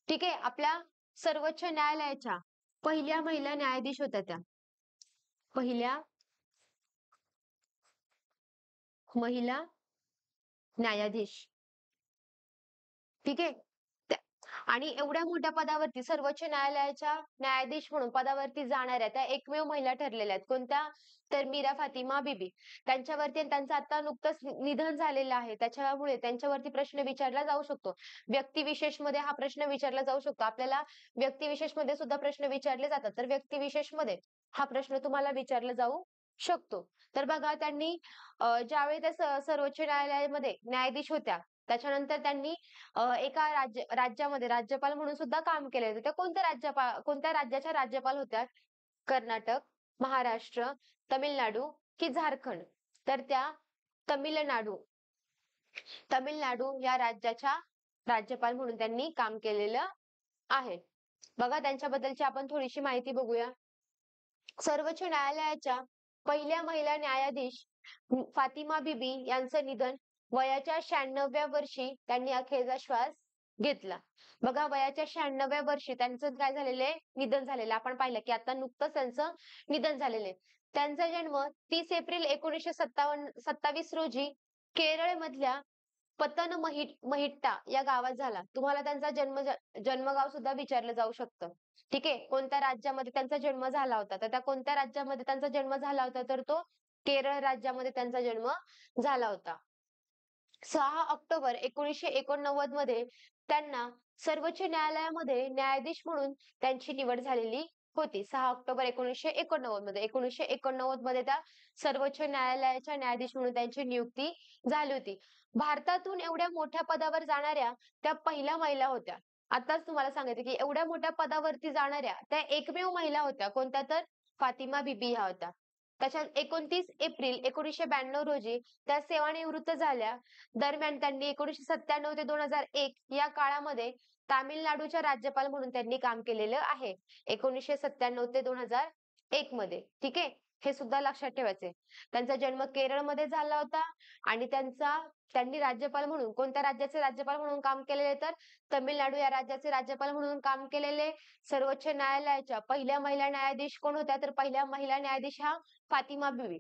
Speaker 1: ठीक आहे, आपल्या सर्वोच्च न्यायालयाच्या पहिल्या महिला न्यायाधीश होत्या त्या. पहिल्या महिला न्यायाधीश. ठीक आहे. आणि एवढ्या मोठ्या पदावरती सर्वोच्च न्यायालयाच्या न्यायाधीश म्हणून पदावरती जाणाऱ्या त्या एकमेव महिला ठरलेल्या आहेत. कोणत्या? तर मीरा फातिमा बीबी. त्यांच्यावरती आणि त्यांचं आता नुकतंच निधन झालेलं आहे. त्याच्यामुळे त्यांच्यावरती प्रश्न विचारला जाऊ शकतो. व्यक्तिविशेष मध्ये हा प्रश्न विचारला जाऊ शकतो. आपल्याला व्यक्तिविशेष मध्ये सुद्धा प्रश्न विचारले जातात. तर व्यक्तिविशेष मध्ये हा प्रश्न तुम्हाला विचारला जाऊ शकतो. तर बघा, त्यांनी ज्यावेळी त्या सर्वोच्च न्यायालयामध्ये न्यायाधीश होत्या, त्याच्यानंतर त्यांनी एका राज्यामध्ये राज्यपाल म्हणून सुद्धा काम केले होते. त्या कोणत्या राज्याच्या राज्यपाल होत्या? कर्नाटक, महाराष्ट्र, तमिळनाडू की झारखंड? तर त्या तमिळनाडू तमिळनाडू या राज्याच्या राज्यपाल म्हणून त्यांनी काम केलेलं आहे. बघा त्यांच्याबद्दलची आपण थोडीशी माहिती बघूया. सर्वोच्च न्यायालयाच्या पहिल्या महिला न्यायाधीश फातिमा बिबी यांचं निधन. वयाच्या 96व्या वर्षी त्यांनी अखेरचा श्वास घेतला. बघा वयाच्या 96व्या वर्षी त्यांचं काय झालेलं आहे, निधन झालेलं. आपण पाहिलं की आता नुकतंच त्यांचं निधन झालेलं आहे. त्यांचा जन्म 30 एप्रिल 1927 रोजी केरळमधल्या महिट्टा या गावात झाला. तुम्हाला त्यांचा जन्मगाव सुद्धा विचारलं जाऊ शकतं. ठीक आहे. कोणत्या राज्यामध्ये त्यांचा जन्म झाला होता? तर त्या कोणत्या राज्यामध्ये त्यांचा जन्म झाला होता? तर तो केरळ राज्यामध्ये त्यांचा जन्म झाला होता. 6 ऑक्टोबर 1989 मध्ये त्यांना सर्वोच्च न्यायालयामध्ये न्यायाधीश म्हणून त्यांची निवड झालेली होती. 6 ऑक्टोबर 1989 मध्ये. 1989 मध्ये त्या सर्वोच्च न्यायालयाच्या न्यायाधीश म्हणून त्यांची नियुक्ती झाली होती. भारतातून एवढ्या मोठ्या पदावर जाणाऱ्या त्या पहिल्या महिला होत्या. आताच तुम्हाला सांगायचं की एवढ्या मोठ्या पदावरती जाणाऱ्या त्या एकमेव महिला होत्या. कोणत्या तर? फातिमा बिबी ह्या होत्या. त्याच्यात 29 एप्रिल 1992 रोजी त्या सेवानिवृत्त झाल्या. दरम्यान त्यांनी 1997 ते 2001 या काळामध्ये तामिळनाडूच्या राज्यपाल म्हणून त्यांनी काम केलेलं आहे. 1997 ते 2001 मध्ये. ठीक आहे. हे सुद्धा लक्षात ठेवायचंय. त्यांचा जन्म केरळमध्ये झाला होता आणि त्यांनी राज्यपाल म्हणून कोणत्या राज्याचे राज्यपाल म्हणून काम केलेले? तर तमिळनाडू या राज्याचे राज्यपाल म्हणून काम केलेले. सर्वोच्च न्यायालयाच्या पहिल्या महिला न्यायाधीश कोण होत्या? तर पहिल्या महिला न्यायाधीश ह्या फातिमा बिबी.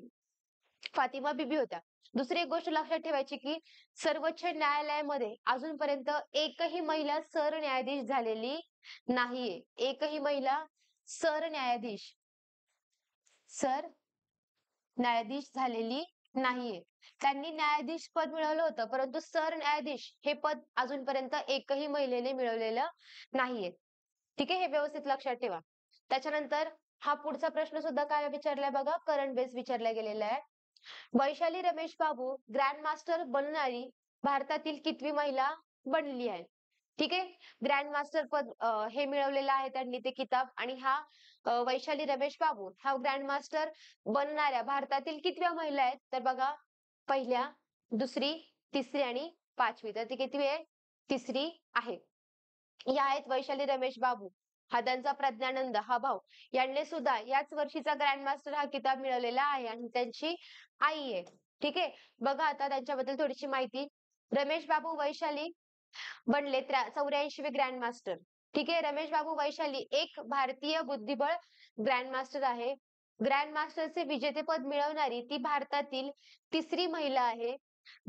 Speaker 1: फातिमा बिबी होत्या. दुसरी एक गोष्ट लक्षात ठेवायची की सर्वोच्च न्यायालयामध्ये अजूनपर्यंत एकही महिला सरन्यायाधीश झालेली नाहीये. एकही महिला सरन्यायाधीश न्यायाधीश झालेली नाहीये. त्यांनी न्यायाधीश पद मिळवलं होतं, परंतु सरन्यायाधीश हे पद अजूनपर्यंत एकही महिलेने मिळवलेलं नाहीये. ठीक आहे. हे व्यवस्थित लक्षात ठेवा. त्याच्यानंतर हा पुढचा प्रश्न सुद्धा काय विचारलाय बघा, करंट बेस विचारला गेलेला आहे. वैशाली रमेश बाबू ग्रँड मास्टर बनणारी भारतातील कितवी महिला बनली आहे? ठीक आहे. ग्रँड मास्टर पद हे मिळवलेलं आहे त्यांनी ते किताब. आणि वैशाली रमेश बाबू हा ग्रँड मास्टर बनणाऱ्या भारतातील कितव्या महिला आहेत? तर बघा पहिल्या, दुसरी, तिसरी आणि पाचवी. तर ती कितवी आहे? तिसरी आहे. या आहेत वैशाली रमेश बाबू. हा त्यांचा प्रज्ञानंद हा भाऊ यांनी सुद्धा याच वर्षीचा ग्रँड मास्टर हा किताब मिळवलेला आहे आणि त्यांची आई आहे. ठीक आहे. बघा आता त्यांच्याबद्दल थोडीशी माहिती. रमेश बाबू वैशाली बनले 84वे ग्रँड मास्टर. ठीक आहे. रमेश बाबू वैशाली एक भारतीय बुद्धिबळ ग्रँड मास्टर आहे. ग्रँड मास्टरचे विजेतेपद मिळवणारी ती भारतातील तिसरी महिला आहे.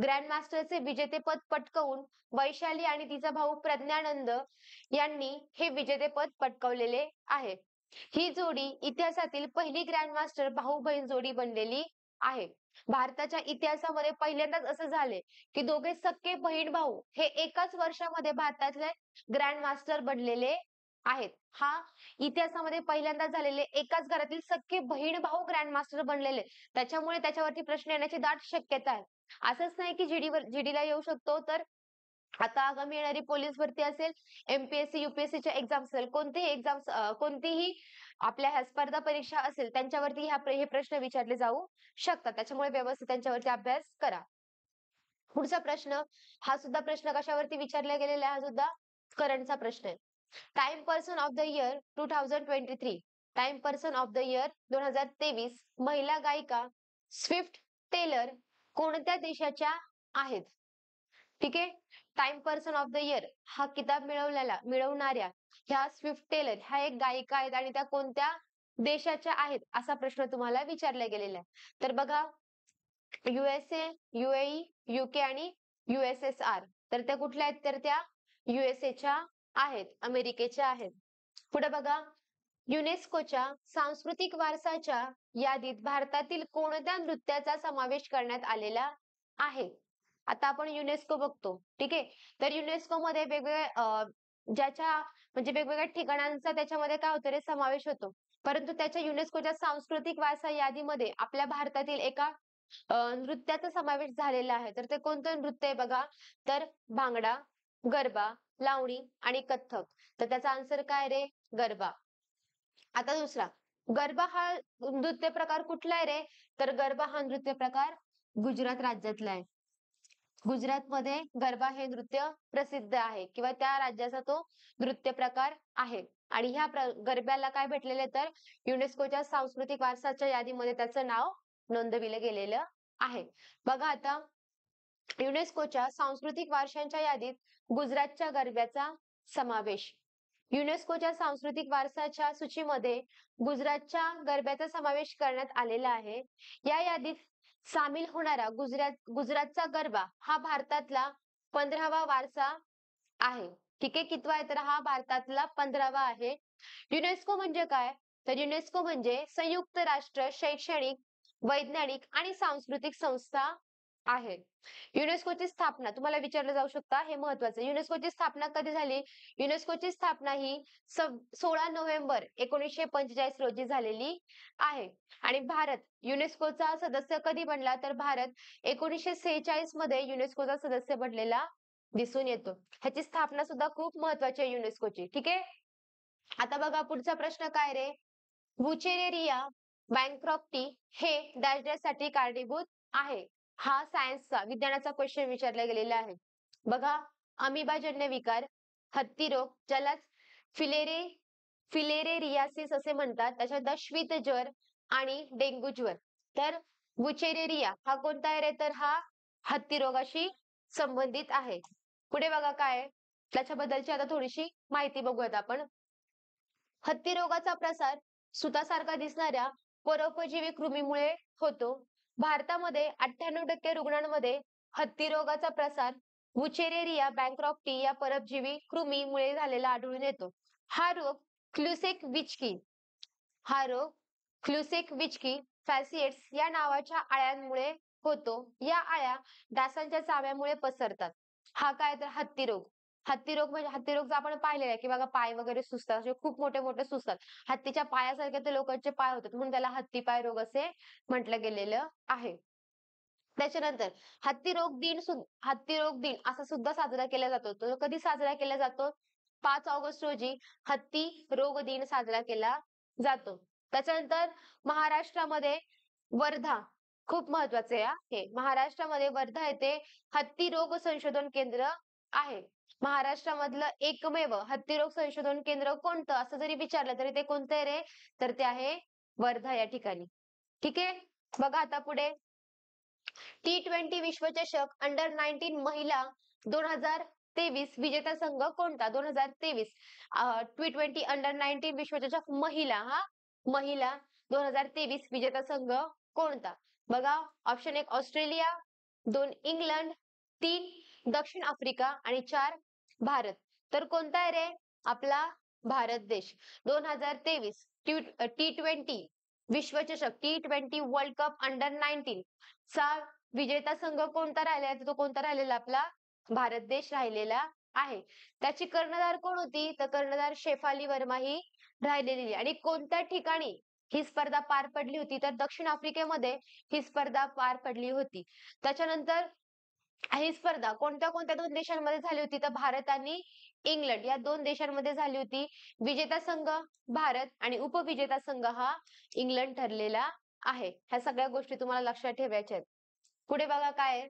Speaker 1: ग्रँड मास्टरचे विजेतेपद पटकावून वैशाली आणि तिचा भाऊ प्रज्ञानंद यांनी हे विजेतेपद पटकावलेले आहे. ही जोडी इतिहासातील पहिली ग्रँड मास्टर भाऊ बहीण जोडी बनलेली आहे. भारताच्या इतिहासामध्ये पहिल्यांदाच असं झाले की दोघे सख्खे बहीण भाऊ हे एकाच वर्षामध्ये भारतातले ग्रँड मास्टर बनलेले आहेत. हा इतिहासामध्ये पहिल्यांदा झालेले एकाच घरातील सख्खे बहीण भाऊ ग्रँड मास्टर बनलेले. त्याच्यामुळे त्याच्यावरती प्रश्न येण्याची दाट शक्यता आहे. असंच नाही की जीडीला येऊ शकतो, तर आता आगामी येणारी पोलीस भरती असेल, एमपीएससी युपीएससीच्या एक्झाम असेल, कोणतीही आपल्या ह्या स्पर्धा परीक्षा असेल त्यांच्यावरती हे प्रश्न विचारले जाऊ शकतात. त्याच्यामुळे व्यवस्थित त्यांच्यावरती अभ्यास करा. पुढचा प्रश्न, हा सुद्धा प्रश्न कशावरती विचारला गेलेला आहे? हा सुद्धा करंटचा प्रश्न आहे. Time person of the year 2023, time person of the year 2023 महिला गायिका स्विफ्ट टेलर कोणत्या देशाच्या आहेत? ठीक आहे. Time person of the year हा किताब मिळवणाऱ्या ह्या स्विफ्ट टेलर ह्या एक गायिका आहेत आणि त्या कोणत्या देशाच्या आहेत असा प्रश्न तुम्हाला विचारला गेलेला आहे. तर बघा USA, UAE, UK आणि USSR. तर त्या कुठल्या आहेत? तर त्या USA आहेत, अमेरिकेच्या आहेत. पुढे बघा, युनेस्कोच्या सांस्कृतिक वारसाच्या यादीत भारतातील कोणत्या नृत्याचा समावेश करण्यात आलेला आहे? आता आपण युनेस्को बघतो. ठीक आहे. तर युनेस्को मध्ये वेगवेगळ्या ठिकाणांचा त्याच्यामध्ये काय होतं रे समावेश होतो. परंतु त्याच्या युनेस्कोच्या सांस्कृतिक वारसा यादीमध्ये आपल्या भारतातील एका नृत्याचा समावेश झालेला आहे. तर ते कोणतं नृत्य आहे बघा? तर भांगडा, गरबा, लावणी आणि कथ्थक. तर त्याचा आन्सर काय रे? गरबा. आता दुसरा, गरबा हा नृत्य प्रकार कुठला आहे रे? तर गरबा हा नृत्य प्रकार गुजरात राज्यातला आहे. गुजरातमध्ये गरबा हे नृत्य प्रसिद्ध आहे किंवा त्या राज्याचा तो नृत्य प्रकार आहे. आणि ह्या गरब्याला काय भेटलेले तर युनेस्कोच्या सांस्कृतिक वारसाच्या यादीमध्ये त्याचं नाव नोंदविलं गेलेलं आहे. बघा आता युनेस्कोच्या सांस्कृतिक वारशांच्या यादीत गुजरातच्या गरब्याचा समावेश. युनेस्कोच्या सांस्कृतिक वारसाच्या सूचीमध्ये गुजरातच्या गरब्याचा समावेश करण्यात आलेला आहे. या यादीत सामील होणारा गुजरातचा गरबा हा भारतातला 15वा वारसा आहे. ठीक आहे, कितवा आहे तर हा भारतातला 15वा आहे. युनेस्को म्हणजे काय तर युनेस्को म्हणजे संयुक्त राष्ट्र शैक्षणिक, वैज्ञानिक आणि सांस्कृतिक संस्था आहे. युनेस्कोची स्थापना तुम्हाला विचारलं जाऊ शकता, हे महत्वाचं. युनेस्कोची स्थापना कधी झाली? युनेस्कोची स्थापना ही 16 नोव्हेंबर 1945 रोजी झालेली आहे. आणि भारत युनेस्कोचा सदस्य कधी बनला तर भारत 1946 मध्ये युनेस्कोचा सदस्य बनलेला दिसून येतो. ह्याची स्थापना सुद्धा खूप महत्वाची आहे युनेस्कोची. ठीक आहे, आता बघा पुढचा प्रश्न काय रे? वुचेरेरिया बँक्रॉप्टी हे डॅश डॅश साठी कारणीभूत आहे. हा सायन्सचा विज्ञानाचा क्वेश्चन विचारला गेलेला आहे. बघा, अमिबाजन्य विकार, हत्ती रोग, ज्याला फिलेरेरियासिस असे म्हणतात, त्याच्यानंतर शीत ज्वर आणि डेंग्यू ज्वर. तर वुचेरेरिया हा कोणता आहे रे तर हा हत्ती रोगाशी संबंधित आहे. पुढे बघा काय त्याच्याबद्दलची आता थोडीशी माहिती बघूयात आपण. हत्ती रोगाचा प्रसार सुतासारखा दिसणाऱ्या परोपजीवी कृमीमुळे होतो. भारतामध्ये 98% रुग्णांमध्ये हत्ती रोगाचा प्रसार वुचेरेरिया बँक्रॉप्टी या परजीवी कृमीमुळे झालेला आढळून येतो. हा रोग क्लुसेक विचकी फॅसिएट्स या नावाच्या अळ्यांमुळे होतो. या अळ्या डासांच्या चाव्यामुळे पसरतात. हा काय तर हत्ती रोग. हत्ती रोग म्हणजे हत्ती रोग आपण पाहिलेला आहे की बघा पाय वगैरे सुजतात, असे खूप मोठे मोठे सुजतात. हत्तीच्या पायासारखे ते लोकांचे पाय होतात म्हणून त्याला हत्ती पाय रोग असे म्हटलं गेलेलं आहे. त्याच्यानंतर हत्ती रोग दिन असा सुद्धा साजरा केला जातो. तो कधी साजरा केला जातो? 5 ऑगस्ट रोजी हत्ती रोग दिन साजरा केला जातो. त्याच्यानंतर महाराष्ट्रामध्ये वर्धा खूप महत्वाचे आहे. महाराष्ट्रामध्ये वर्धा येथे हत्ती रोग संशोधन केंद्र आहे. महाराष्ट्रामधलं एकमेव हत्ती रोग संशोधन केंद्र कोणतं असं जरी विचारलं तरी ते कोणतं आहे रे तर ते आहे वर्धा या ठिकाणी. ठीक आहे, बघा आता पुढे T20 विश्वचषक अंडर-19 महिला 2023 विजेता संघ कोणता? 2023 T20 अंडर-19 विश्वचषक महिला 2023 विजेता संघ कोणता? बघा, ऑप्शन 1 ऑस्ट्रेलिया, 2 इंग्लंड, 3 दक्षिण आफ्रिका आणि 4 भारत. तर कोणता आहे रे? आपला भारत देश. 2023 T20 विश्वचषक T20 वर्ल्ड कप अंडर-19 चा विजेता संघ कोणता राहिलेला? तो कोणता राहिलेला? आपला भारत देश राहिलेला आहे. त्याची कर्णधार कोण होती? तर कर्णधार शेफाली वर्मा ही राहिलेली. आणि कोणत्या ठिकाणी ही स्पर्धा पार पडली होती? तर दक्षिण आफ्रिकेमध्ये ही स्पर्धा पार पडली होती. त्याच्यानंतर ही स्पर्धा कोणत्या कोणत्या 2 देशांमध्ये झाली होती? तर भारत आणि इंग्लंड या 2 देशांमध्ये झाली होती. विजेता संघ भारत आणि उपविजेता संघ हा इंग्लंड ठरलेला आहे. ह्या सगळ्या गोष्टी तुम्हाला लक्षात ठेवायच्या आहेत. पुढे बघा काय आहे?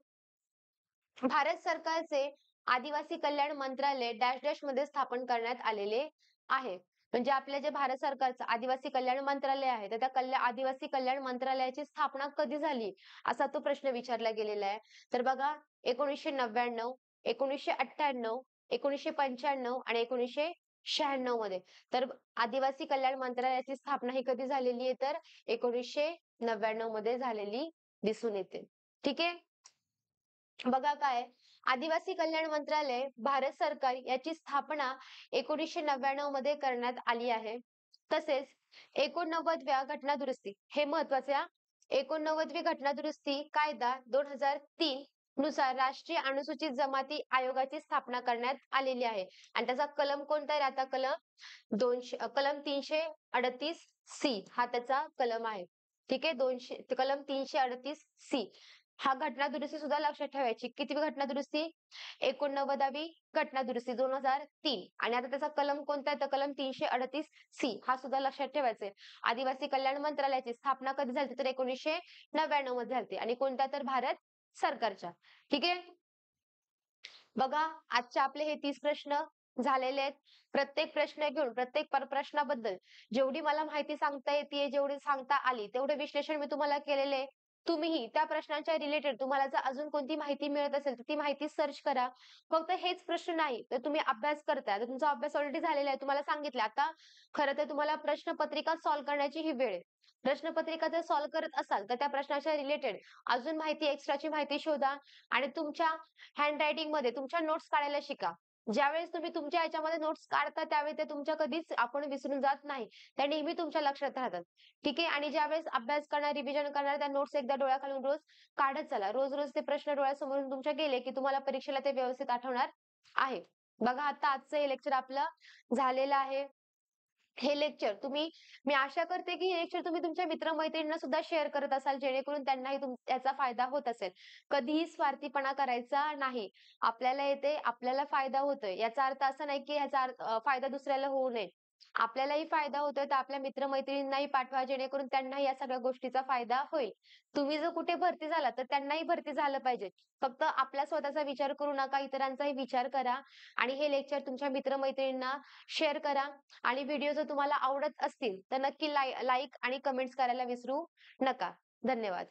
Speaker 1: भारत सरकारचे आदिवासी कल्याण मंत्रालय डॅश डॅश मध्ये स्थापन करण्यात आलेले आहे. म्हणजे आपले जे भारत सरकारचं आदिवासी कल्याण मंत्रालय आहे तर त्या आदिवासी कल्याण मंत्रालयाची स्थापना कधी झाली असा तो प्रश्न विचारला गेलेला आहे. तर बघा 1999, 1998, 1995 आणि 1996 मध्ये. तर आदिवासी कल्याण मंत्रालयाची स्थापना ही कधी झालेली आहे तर 1999 मध्ये झालेली दिसून येते. ठीक आहे, बघा काय आदिवासी कल्याण मंत्रालय भारत सरकार याची स्थापना 1999 मध्ये करण्यात आली आहे. तसेच 89व्या घटना दुरुस्ती हे महत्वाचे 89वी घटना दुरुस्ती कायदा 2003 नुसार राष्ट्रीय अनुसूचित जमाती आयोगाची स्थापना करण्यात आलेली आहे. आणि त्याचा कलम कोणता आहे? आता कलम 338 सी हा त्याचा कलम आहे. ठीक आहे, कलम 338 सी हा घटना दुरुस्ती सुद्धा लक्षात ठेवायची. किती घटना दुरुस्ती? 89वी घटना दुरुस्ती 2003. आणि आता त्याचा कलम कोणता आहे? तर कलम 338 सी हा सुद्धा लक्षात ठेवायचा आहे. आदिवासी कल्याण मंत्रालयाची स्थापना कधी झाली तर 1999 मध्ये झाली आणि कोणत्या तर भारत सरकारच्या. ठीक आहे, बघा, आजचे आपले हे 30 प्रश्न झालेले आहेत. प्रत्येक प्रश्न घेऊन प्रत्येक प्रश्नाबद्दल जेवढी मला माहिती सांगता येतेय, जेवढी सांगता आली, तेवढे विश्लेषण मी तुम्हाला केलेले आहे. तुम्हीही त्या प्रश्नांच्या रिलेटेड तुम्हाला जर अजून कोणती माहिती मिळत असेल, तर ती माहिती सर्च करा. फक्त हेच प्रश्न नाही, तर तुम्ही अभ्यास करताय. तर तुमचा अभ्यास ऑलरेडी झालेला आहे. तुम्हाला सांगितलं. आता खरं तर तुम्हाला प्रश्नपत्रिका सॉल्व्ह करण्याची ही वेळ आहे. प्रश्नपत्रिका जर सॉल्व्ह करत असाल, तर त्या प्रश्नाच्या रिलेटेड अजून माहिती, एक्स्ट्राची माहिती शोधा आणि तुमच्या हँडरायटिंगमध्ये तुमच्या नोट्स काढायला शिका. ज्यावेळेस तुम्ही तुमच्या ह्याच्यामध्ये नोट्स काढता, त्यावेळी ते तुमच्या कधीच आपण विसरून जात नाही. त्या नेहमी तुमच्या लक्षात राहतात. ठीक आहे. आणि ज्यावेळेस अभ्यास करणार, रिव्हिजन करणार, त्या नोट्स एकदा डोळ्याखालून रोज काढत चला. रोज-रोज ते प्रश्न डोळ्यासमोरून तुमच्या गेले, की तुम्हाला परीक्षेला ते व्यवस्थित आठवणार आहे. बघा, आता आजचं हे लेक्चर आपलं झालेलं आहे. हे लेक्चर मी आशा करते, की हे लेक्चर तुम्ही तुमच्या मित्र-मैत्रिणींना सुद्धा शेअर करत असाल, जेणेकरून त्यांनाही त्याचा फायदा होत असेल. कधीही स्वार्थीपणा करायचा नाही. आपल्याला येते, आपल्याला फायदा होतोय. याचा अर्थ असा नाही, की ह्याचा फायदा दुसऱ्याला होऊ नये. आपल्यालाही फायदा होतोय, तर आपल्या मित्र-मैत्रिणींनाही पाठवा, जेणेकरून त्यांनाही या सगळ्या गोष्टीचा फायदा होईल. तुम्ही जर कुठे भरती झालात, तर त्यांनाही भरती झालं पाहिजे. फक्त आपला स्वतःचा विचार करू नका, इतरांचाही विचार करा आणि हे लेक्चर तुमच्या मित्र शेअर करा. आणि व्हिडिओ जर तुम्हाला आवडत असतील, तर नक्की लाईक आणि कमेंट्स करायला विसरू नका. धन्यवाद.